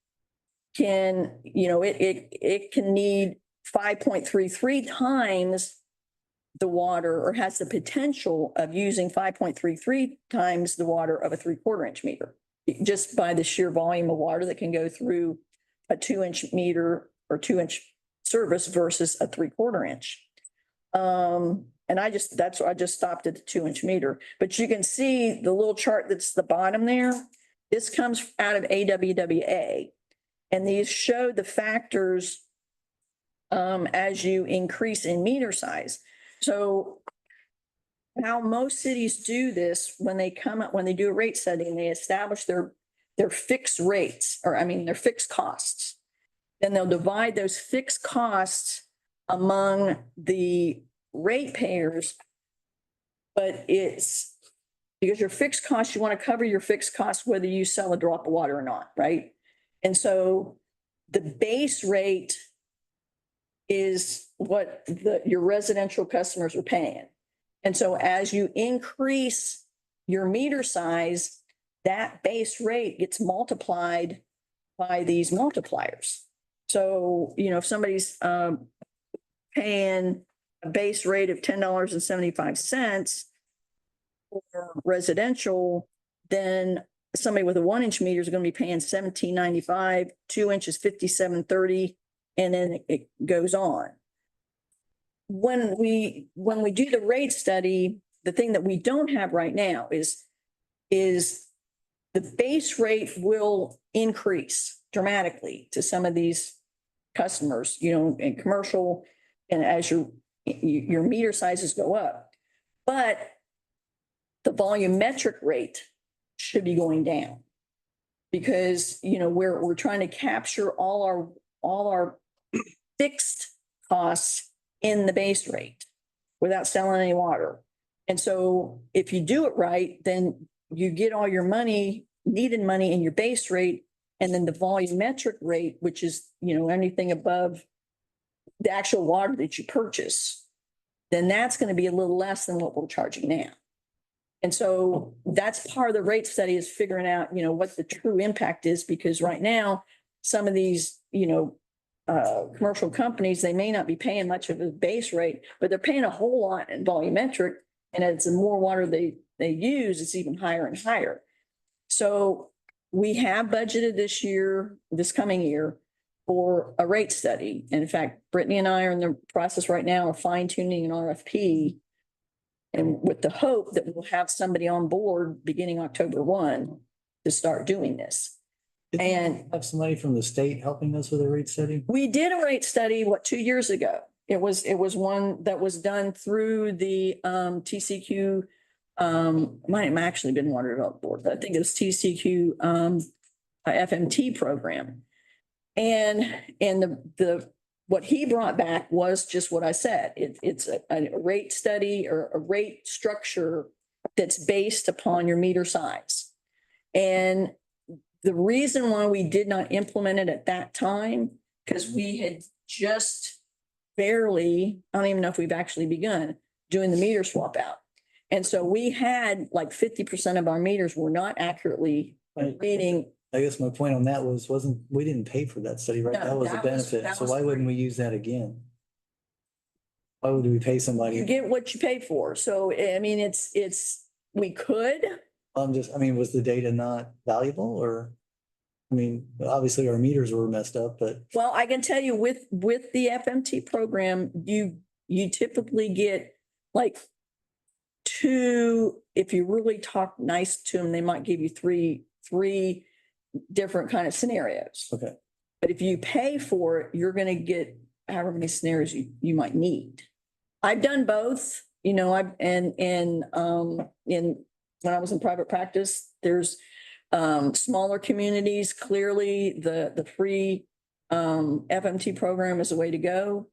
can, it can need 5.33 times the water, or has the potential of using 5.33 times the water of a 3/4 inch meter, just by the sheer volume of water that can go through a 2-inch meter or 2-inch service versus a 3/4 inch. And I just stopped at the 2-inch meter, but you can see the little chart that's the bottom there. This comes out of AWWA, and these show the factors as you increase in meter size. So how most cities do this when they do a rate study and they establish their fixed rates, their fixed costs. Then they'll divide those fixed costs among the ratepayers. But it's because your fixed costs, you want to cover your fixed costs whether you sell a drop of water or not, right? And so the base rate is what your residential customers are paying. And so as you increase your meter size, that base rate gets multiplied by these multipliers. So, if somebody's paying a base rate of $10.75 for residential, then somebody with a 1-inch meter is going to be paying $17.95, 2 inches, $57.30, and then it goes on. When we do the rate study, the thing that we don't have right now is the base rate will increase dramatically to some of these customers, in commercial, and as your meter sizes go up. But the volumetric rate should be going down because, we're trying to capture all our fixed costs in the base rate without selling any water. And so if you do it right, then you get all your needed money in your base rate, and then the volumetric rate, which is, anything above the actual water that you purchase, then that's going to be a little less than what we're charging now. And so that's part of the rate study, is figuring out, what the true impact is, because right now, some of these, commercial companies, they may not be paying much of a base rate, but they're paying a whole lot in volumetric. And as the more water they use, it's even higher and higher. So we have budgeted this coming year, for a rate study. And in fact, Brittany and I are in the process right now of fine tuning an RFP, and with the hope that we'll have somebody on board beginning October 1 to start doing this. And have somebody from the state helping us with a rate study? We did a rate study, 2 years ago. It was one that was done through the TCQ. Might have actually been Water Development Board, but I think it was TCQ FMT program. And the what he brought back was just what I said. It's a rate study or a rate structure that's based upon your meter size. And the reason why we did not implement it at that time, because we had just barely, I don't even know if we've actually begun doing the meter swap out. And so we had like 50% of our meters were not accurately reading. I guess my point on that we didn't pay for that study, right? No, That was a benefit. So why wouldn't we use that again? Why would we pay somebody? You get what you pay for. So, we could. Was the data not valuable, or? Obviously our meters were messed up, but. Well, I can tell you with the FMT program, you typically get like 2, if you really talk nice to them, they might give you three different kind of scenarios. Okay. But if you pay for it, you're going to get however many scenarios you might need. I've done both, when I was in private practice, there's smaller communities. Clearly the free FMT program is the way to go.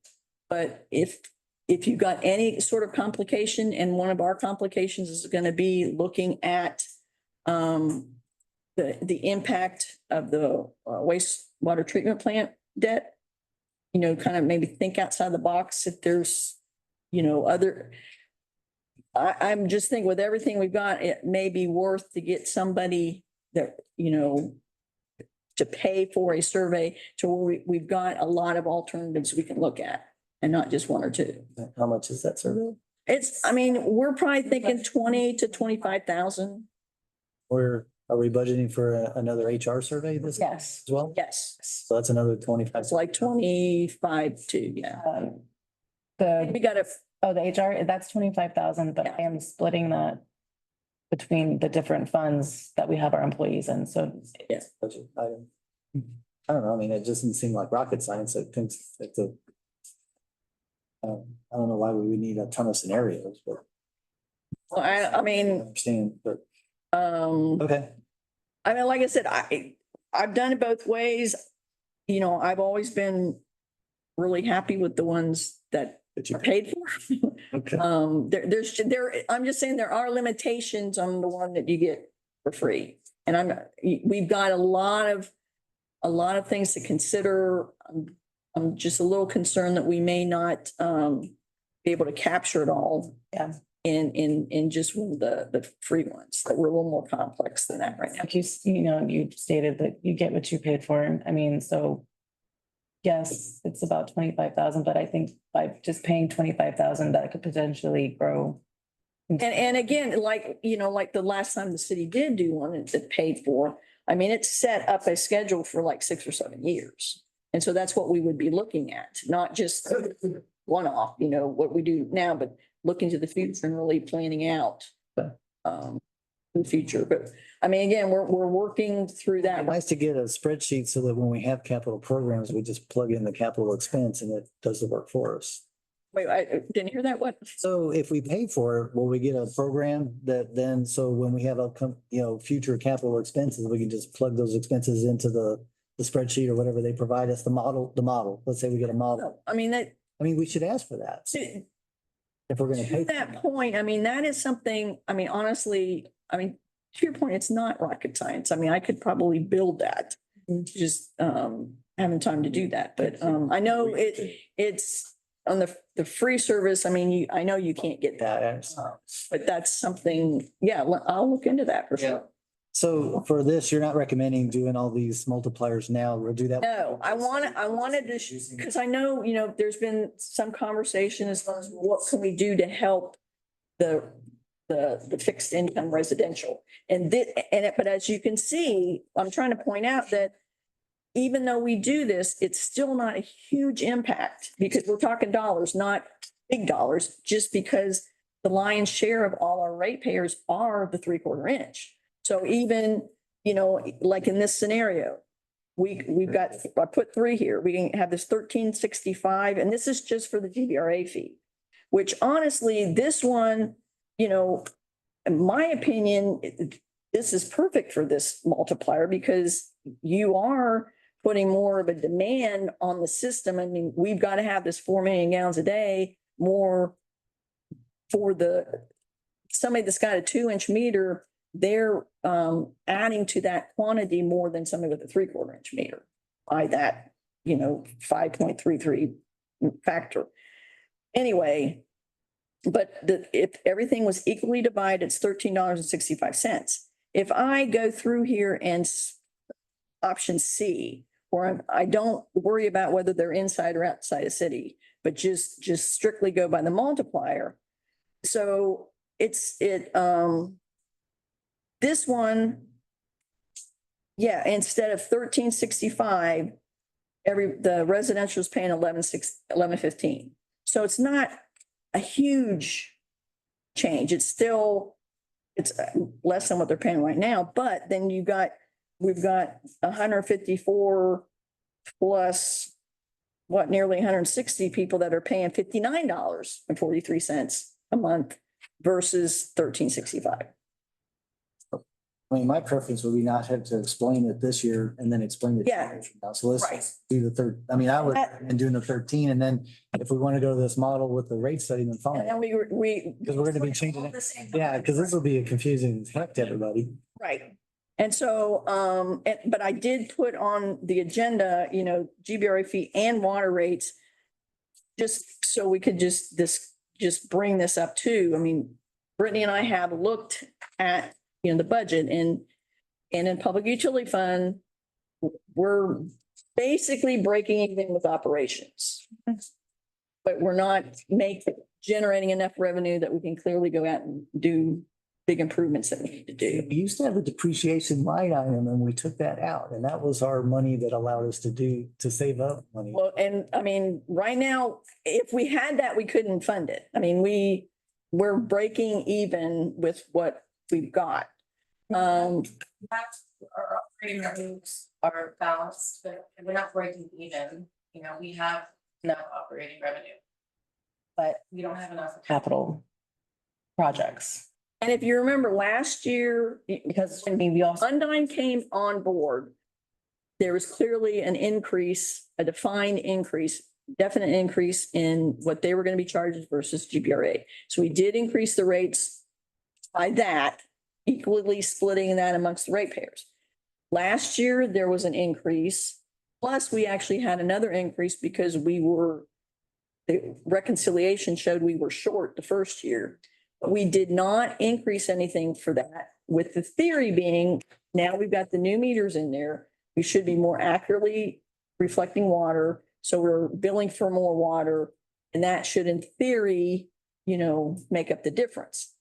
But if you got any sort of complication, and one of our complications is gonna be looking at the impact of the wastewater treatment plant debt. Kind of maybe think outside the box if there's, other. I'm just thinking with everything we've got, it may be worth to get somebody that, to pay for a survey to where we've got a lot of alternatives we can look at and not just one or two. How much is that survey? We're probably thinking 20 to 25,000. Are we budgeting for another HR survey this Yes. as well? Yes. So that's another 25. It's like 25 too, yeah. The, We got to, oh, the HR, that's 25,000, but I am splitting that between the different funds that we have our employees in. So Budget item. I don't know. I mean, it doesn't seem like rocket science. I think it's a. I don't know why we would need a ton of scenarios, but. well, I mean, Understand, but, um, okay. like I said, I've done it both ways. I've always been really happy with the ones that are paid for. Okay. I'm just saying there are limitations on the one that you get for free. And we've got a lot of things to consider. I'm just a little concerned that we may not be able to capture it all. Yeah. In just one of the free ones, that we're a little more complex than that right now. like you stated that you get what you paid for. I mean, so yes, it's about 25,000, but I think by just paying 25,000, that could potentially grow. And again, like the last time the city did do one that paid for, it set up a schedule for like 6 or 7 years. And so that's what we would be looking at, not just one-off, what we do now, but looking to the future and really planning out the future. But again, we're working through that. Nice to get a spreadsheet so that when we have capital programs, we just plug in the capital expense and it does the work for us. Wait, I didn't hear that. What? So if we pay for it, will we get a program that then, so when we have future capital expenses, we can just plug those expenses into the spreadsheet or whatever they provide us, the model. Let's say we get a model. We should ask for that. If we're gonna pay. To that point, that is something, honestly, to your point, it's not rocket science. I could probably build that. Just having time to do that. But I know it's on the free service. I know you can't get that. But that's something, yeah, I'll look into that for sure. So for this, you're not recommending doing all these multipliers now or do that? No, I wanted to, because I know, there's been some conversation as far as what can we do to help the fixed income residential. But as you can see, I'm trying to point out that even though we do this, it's still not a huge impact because we're talking dollars, not big dollars, just because the lion's share of all our ratepayers are the 3/4 inch. So even, like in this scenario, we've got, I put 3 here. We can have this 1365, and this is just for the GVRA fee, which honestly, this one, in my opinion, this is perfect for this multiplier because you are putting more of a demand on the system. We've got to have this 4 million gallons a day more for somebody that's got a 2-inch meter. They're adding to that quantity more than somebody with a 3/4 inch meter by that, 5.33 factor. Anyway, but if everything was equally divided, it's $13.65. If I go through here and option C, where I don't worry about whether they're inside or outside a city, but just strictly go by the multiplier. So this one, yeah, instead of 1365, the residential is paying 11.15. So it's not a huge change. It's less than what they're paying right now. But then we've got 154 plus nearly 160 people that are paying $59.43 a month versus 1365. I mean, my preference would be not have to explain it this year and then explain it. 2 Yeah. years from now. So let's Right. just do the third, I mean, I would, and doing the 13, and then if we want to go to this model with the rate study, then And fine. then we. Because we're gonna be changing it. The same Yeah, time. because this will be a confusing heck to everybody. Right. And so, but I did put on the agenda, GBRA fee and water rates. Just so we could just bring this up too. I mean, Brittany and I have looked at, the budget and in public utility fund, we're basically breaking even with operations. But we're not generating enough revenue that we can clearly go out and do big improvements that we need to do. We used to have a depreciation line item and we took that out, and that was our money that allowed us to save up money. Well, and I mean, right now, if we had that, we couldn't fund it. I mean, we're breaking even with what we've got. Our operating revenues are balanced, but we're not breaking even, we have enough operating revenue. But we don't have enough capital projects. And if you remember last year, Because we also, Undyne came on board, there was clearly an increase, a defined increase, definite increase in what they were going to be charged versus GBRA. So we did increase the rates by that, equally splitting that amongst the ratepayers. Last year, there was an increase, plus we actually had another increase because the reconciliation showed we were short the first year. But we did not increase anything for that, with the theory being, now we've got the new meters in there, we should be more accurately reflecting water, so we're billing for more water, and that should, in theory, make up the difference.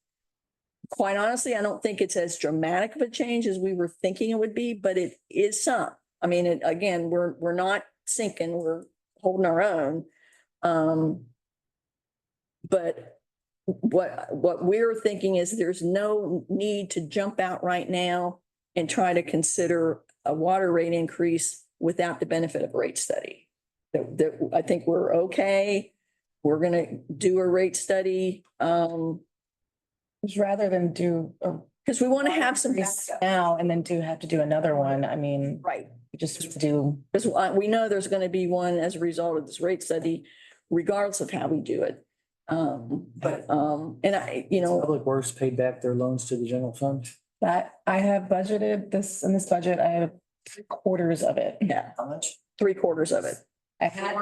Quite honestly, I don't think it's as dramatic of a change as we were thinking it would be, but it is some. I mean, again, we're not sinking, we're holding our own. But what we're thinking is there's no need to jump out right now and try to consider a water rate increase without the benefit of a rate study. I think we're okay. We're gonna do a rate study, rather than do a because we want to have some increase backup. now and then have to do another one, I mean, Right. we just have to do. Because we know there's going to be one as a result of this rate study, regardless of how we do it. And Public Works paid back their loans to the general fund. That I have budgeted this, in this budget, I have 3/4 of it. yeah, How much? 3/4 of it. I had,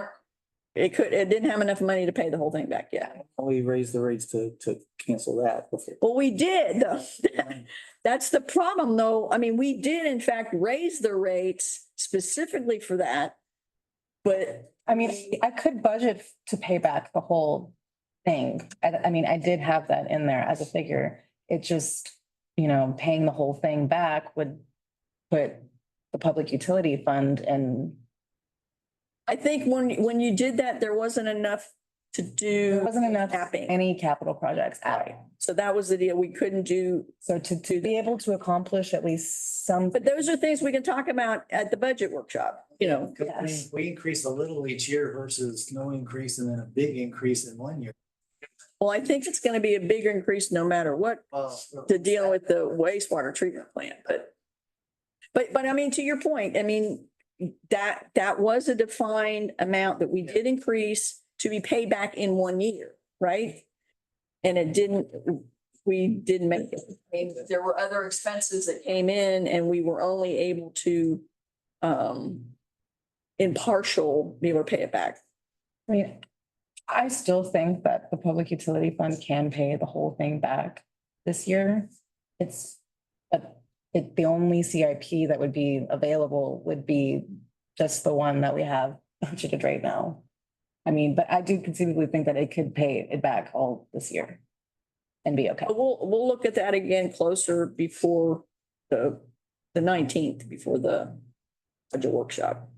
It didn't have enough money to pay the whole thing back yet. We raised the rates to cancel that before. Well, we did. That's the problem, though. I mean, we did in fact raise the rates specifically for that. But I mean, I could budget to pay back the whole thing. I mean, I did have that in there as a figure. It just, paying the whole thing back would put the public utility fund and I think when you did that, there wasn't enough to do. there wasn't enough Tapping. any capital projects out. So that was the deal. We couldn't do, So to be able to accomplish at least some, but those are things we can talk about at the budget workshop, Yes. We increase a little each year versus no increase and then a big increase in 1 year. Well, I think it's gonna be a bigger increase no matter what to deal with the wastewater treatment plant, but I mean, to your point, I mean, that was a defined amount that we did increase to be paid back in 1 year, right? And we didn't make it. I mean, there were other expenses that came in and we were only able to, in partial, be able to pay it back. I mean, I still think that the public utility fund can pay the whole thing back this year. The only CIP that would be available would be just the one that we have budgeted right now. I mean, but I do conceivably think that it could pay it back all this year and be okay. But we'll look at that again closer before the 19th, before the budget workshop.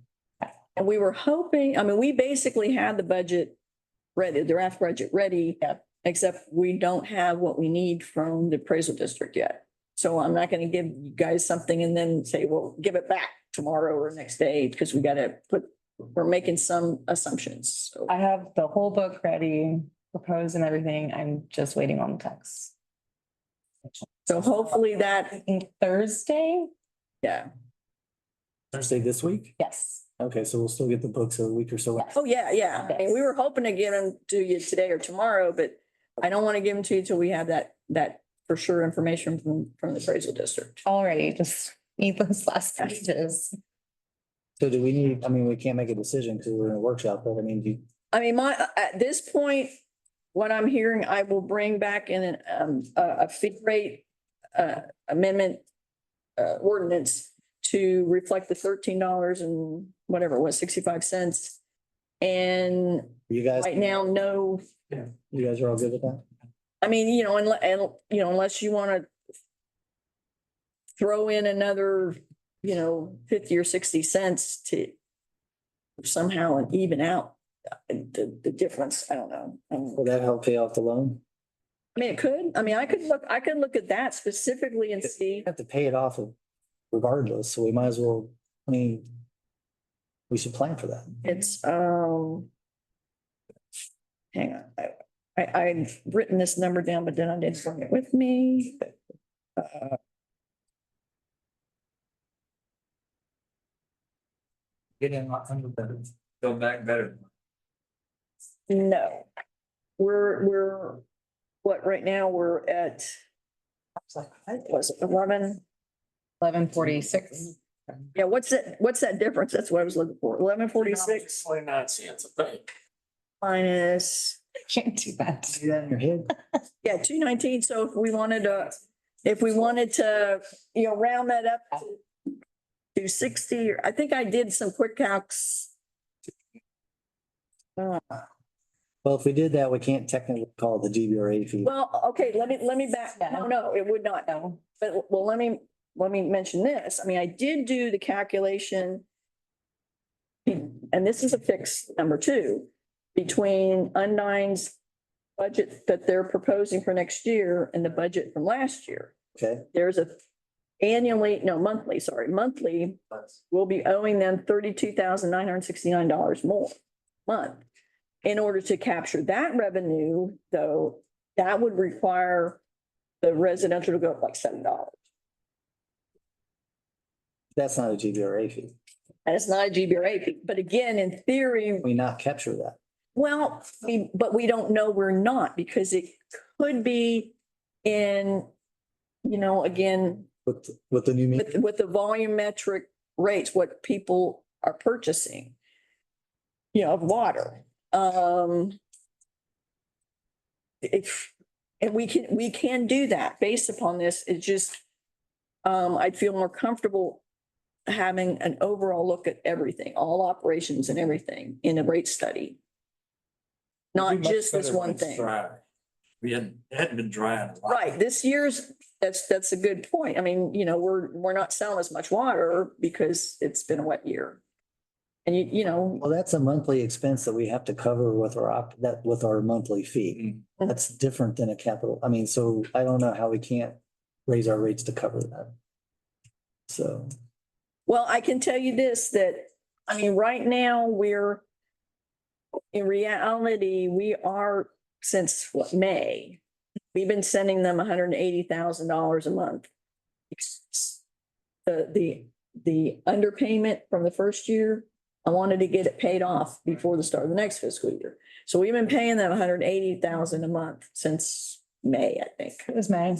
And we were hoping, I mean, we basically had the budget ready, the draft budget ready. Yep. Except we don't have what we need from the appraisal district yet. So I'm not gonna give you guys something and then say, well, give it back tomorrow or next day, because we're making some assumptions. So I have the whole book ready, proposed and everything. I'm just waiting on the text. So hopefully that, I think Thursday? yeah. Thursday this week? Yes. Okay, so we'll still get the books a week or so. Oh, yeah, yeah. I mean, we were hoping to give them to you today or tomorrow, but I don't want to give them to you till we have that for sure information from the appraisal district. Already, just need those last pages. So do we need, I mean, we can't make a decision because we're in a workshop, but I mean, do you, I mean, at this point, what I'm hearing, I will bring back in a fee rate amendment ordinance to reflect the $13 and whatever it was, 65 cents. And you guys, right now, no, you guys are all good with that? I mean, unless you want to throw in another, 50 or 60 cents to somehow even out the difference. I don't know. Will that help pay off the loan? I mean, it could. I mean, I could look at that specifically and see. We have to pay it off regardless, so we might as well, I mean, we should plan for that. It's, hang on. I've written this number down, but then I didn't bring it with me. Get in under better, go back better. No. We're, what, right now, we're at, was it 11? 11:46. Yeah, what's that difference? That's what I was looking for. 11:46 29 cents, I think. minus, Can't do that. See that in your head? yeah, 219. So if we wanted to, round that up to 60, I think I did some quick calcs. Well, if we did that, we can't technically call it the GBRA fee. Well, okay, let me back. No, it would not. No. But, well, let me mention this. I mean, I did do the calculation. And this is a fixed number too, between Undine's budget that they're proposing for next year and the budget from last year. Okay, There's monthly, we'll be owing them $32,969 more a month. In order to capture that revenue, though, that would require the residential to go up like $7. that's not a GBRA fee. And it's not a GBRA fee, but again, in theory, We not capture that. well, but we don't know we're not, because it could be in, again, With the new meter. with the volumetric rates, what people are purchasing, of water. And we can do that based upon this. It's just, I'd feel more comfortable having an overall look at everything, all operations and everything in a rate study. Not just this one thing. It hadn't been dry. in a while. Right, this year's, that's a good point. I mean, we're not selling as much water because it's been a wet year. And Well, that's a monthly expense that we have to cover with with our monthly fee. That's different than a capital. I mean, so I don't know how we can't raise our rates to cover that. So, well, I can tell you this, that, I mean, right now, in reality, we are, since May, we've been sending them $180,000 a month. The underpayment from the first year, I wanted to get it paid off before the start of the next fiscal year. So we've been paying them $180,000 a month since May, I think. It was May.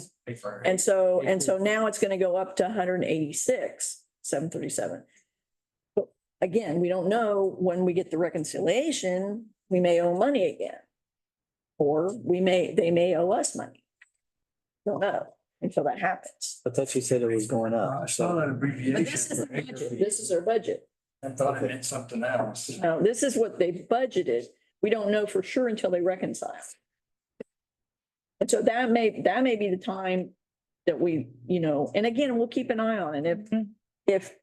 And so now it's gonna go up to 186,737. But again, we don't know when we get the reconciliation, we may owe money again. Or they may owe us money. Don't know until that happens. I thought you said it was going I up. saw that But abbreviation. this is the budget. This is our budget. I thought it meant something else. Now, this is what they budgeted. We don't know for sure until they reconcile. And so that may be the time that we, and again, we'll keep an eye on it. If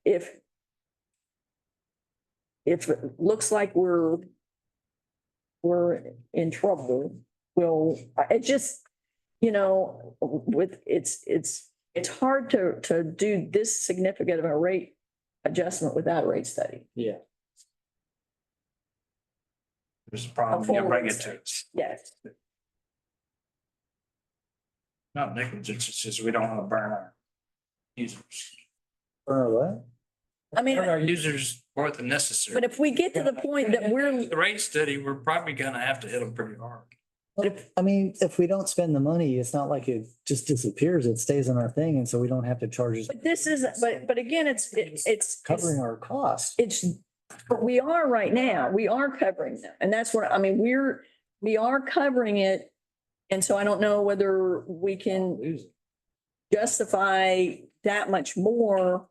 it looks like we're in trouble, it just, it's hard to do this significant of a rate adjustment without a rate study. Yeah. There's a problem, you bring it to us. Yes. Not negligence, it's just we don't want to burn our users. Or what? I mean, Burn our users more than necessary. but if we get to the point that we're, The rate study, we're probably gonna have to hit them pretty hard. I mean, if we don't spend the money, it's not like it just disappears. It stays in our thing. And so we don't have to charge us but this is, but again, it's covering our costs. It's, but we are right now, we are covering them. And that's what, I mean, we are covering it. And so I don't know whether we can justify that much more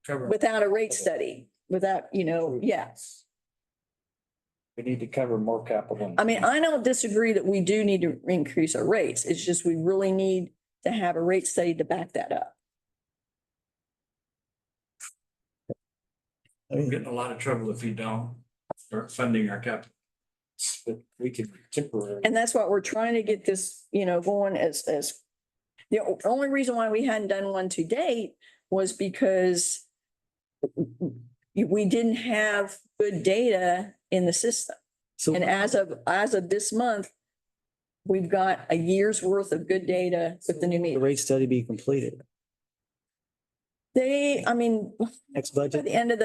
Cover. without a rate study, without, yes. We need to cover more capital. I mean, I don't disagree that we do need to increase our rates. It's just we really need to have a rate study to back that up. We're getting a lot of trouble if you don't start funding our capital. But we can temporarily. And that's what we're trying to get this, going as, the only reason why we hadn't done one to date was because we didn't have good data in the system. So And as of this month, we've got a year's worth of good data with the new the meter. rate study be completed I mean, next by budget. the end of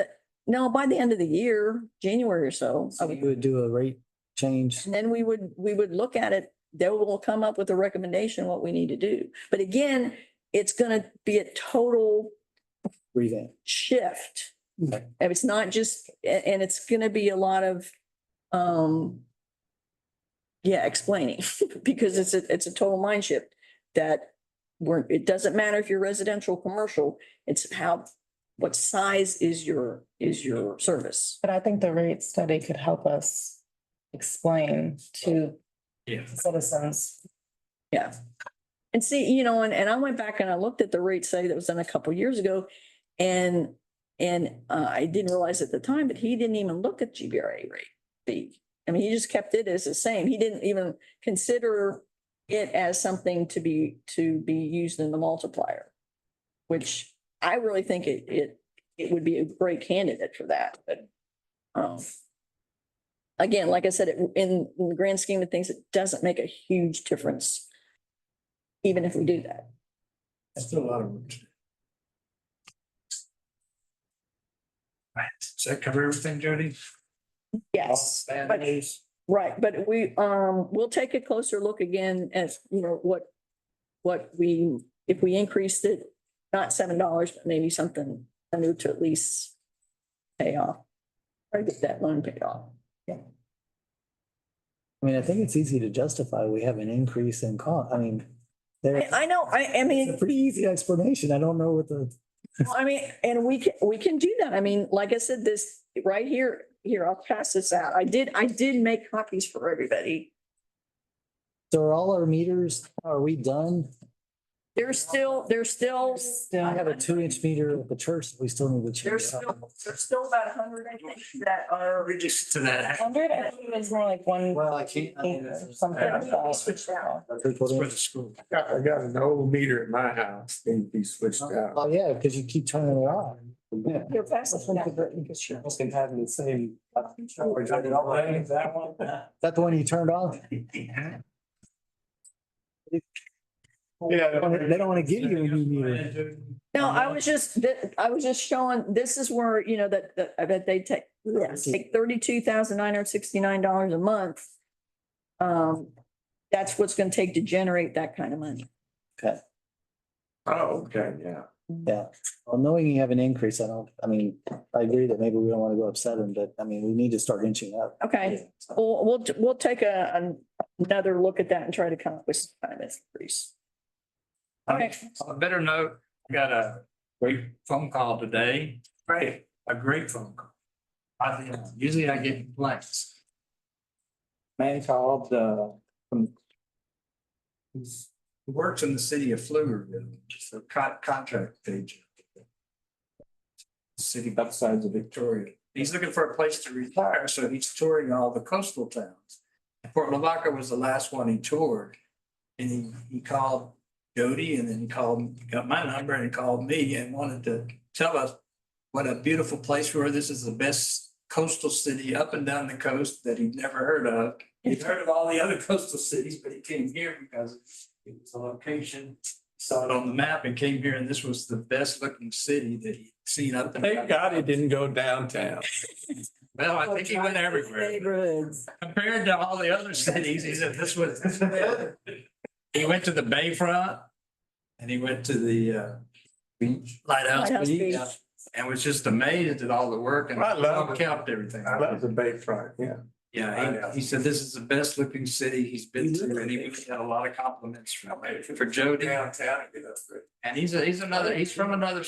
by the end of the year, January or so. So we would do a rate change. And then we would look at it. They will come up with a recommendation what we need to do. But again, it's gonna be a total Revamp. shift. And it's not just, and it's gonna be a lot of, explaining, because it's a total mind shift that it doesn't matter if you're residential, commercial, it's what size is your service. But I think the rate study could help us explain to Yeah. citizens. Yeah. And see, and I went back and I looked at the rate study that was done a couple of years ago, and I didn't realize at the time, but he didn't even look at GBRA rate fee. I mean, he just kept it as the same. He didn't even consider it as something to be used in the multiplier, which I really think it would be a great candidate for that, but again, like I said, in the grand scheme of things, it doesn't make a huge difference, even if we do that. That's still a lot of work. Right, does that cover everything, Jody? Yes, Bad but, news. right, but we'll take a closer look again as, if we increased it, not $7, but maybe something under to at least pay off. Or get that loan paid off. I mean, I think it's easy to justify. We have an increase in cost. I mean, I know, I mean. it's a pretty easy explanation. I don't know what the. Well, I mean, and we can do that. I mean, like I said, this right here, I'll pass this out. I did make copies for everybody. So are all our meters, are we done? There's still, I have a 2-inch meter at the church that we still need to change. there's still about 100, I think, that are. Reduced to that. 100, I think it was more like one. Well, I can't. Something like that. Switched out. For the school. I got an old meter at my house, need to be switched out. Oh, yeah, because you keep turning it off. Yeah. Here, pass this one out. Because she can have the same. That one? Is that the one you turned off? Yeah. They don't want to give you a new meter. No, I was just showing, this is where, that they take $32,969 a month. That's what's gonna take to generate that kind of money. Okay, Oh, okay, yeah. yeah. Well, knowing you have an increase, I agree that maybe we don't want to go up 7, but I mean, we need to start inching up. Okay, we'll take another look at that and try to come up with some kind of increase. Okay. On a better note, I got a great phone call today. Great, a great phone call. Usually I get complaints. Man called, from. He works in the city of Pflugerville, just a contract agent. City both sides of Victoria. He's looking for a place to retire, so he's touring all the coastal towns. Port Lavaca was the last one he toured. And he called Jody, and then he got my number and he called me and wanted to tell us what a beautiful place we were. This is the best coastal city up and down the coast that he'd never heard of. He'd heard of all the other coastal cities, but he came here because It was a location, saw it on the map and came here, and this was the best looking city that he'd seen up there. Thank God it didn't go downtown. Well, I think he went everywhere. Neighborhoods. Compared to all the other cities, he said this was. He went to the Bayfront and he went to the Beach. Lighthouse Lighthouse Beach Beach. and was just amazed at all the work and I love it. kept everything. I love the Bayfront, yeah. Yeah, he said this is the best looking city he's been to, and he had a lot of compliments for Jody. Downtown, that's great. And he's from another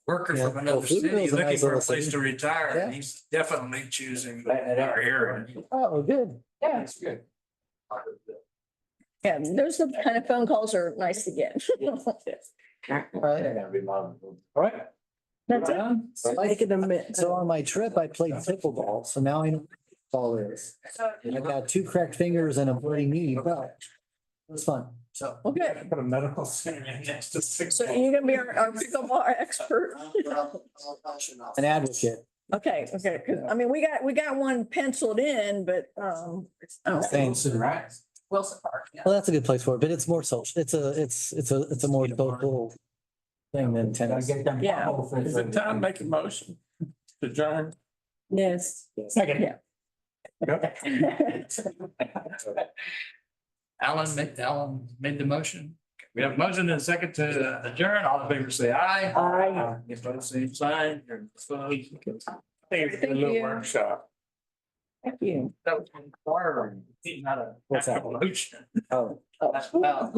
worker Yeah, from another well, city Pflugerville's a looking nice for a little place city. to retire, and Yeah. he's definitely choosing Letting it out. our area. Oh, good. Yeah, it's good. Yeah, those are the kind of phone calls are nice to get. All right. All right. That's it. Make it a minute. So on my trip, I played pickleball, so now I know what pickleball is. I got 2 cracked fingers and a bloody knee, but it was fun, so. Okay, Put a medical center in next to six. so you're gonna be our pickleball expert. An advocate. Okay, 'cause, I mean, we got one penciled in, but, oh, Thanks. Right? Wilson Park. Yeah. Well, that's a good place for it, but it's more social. It's a more social thing than tennis. Yeah. Is it time to make a motion? To adjourn? Yes. Second. Yeah. Alan made the motion. We have a motion and a second to adjourn. All in favor, say aye. Aye. Opposed, same sign. You're opposed. I think it's a Thank little you. workshop. Thank you. That was required, not a. What's that? Motion. Oh. Well,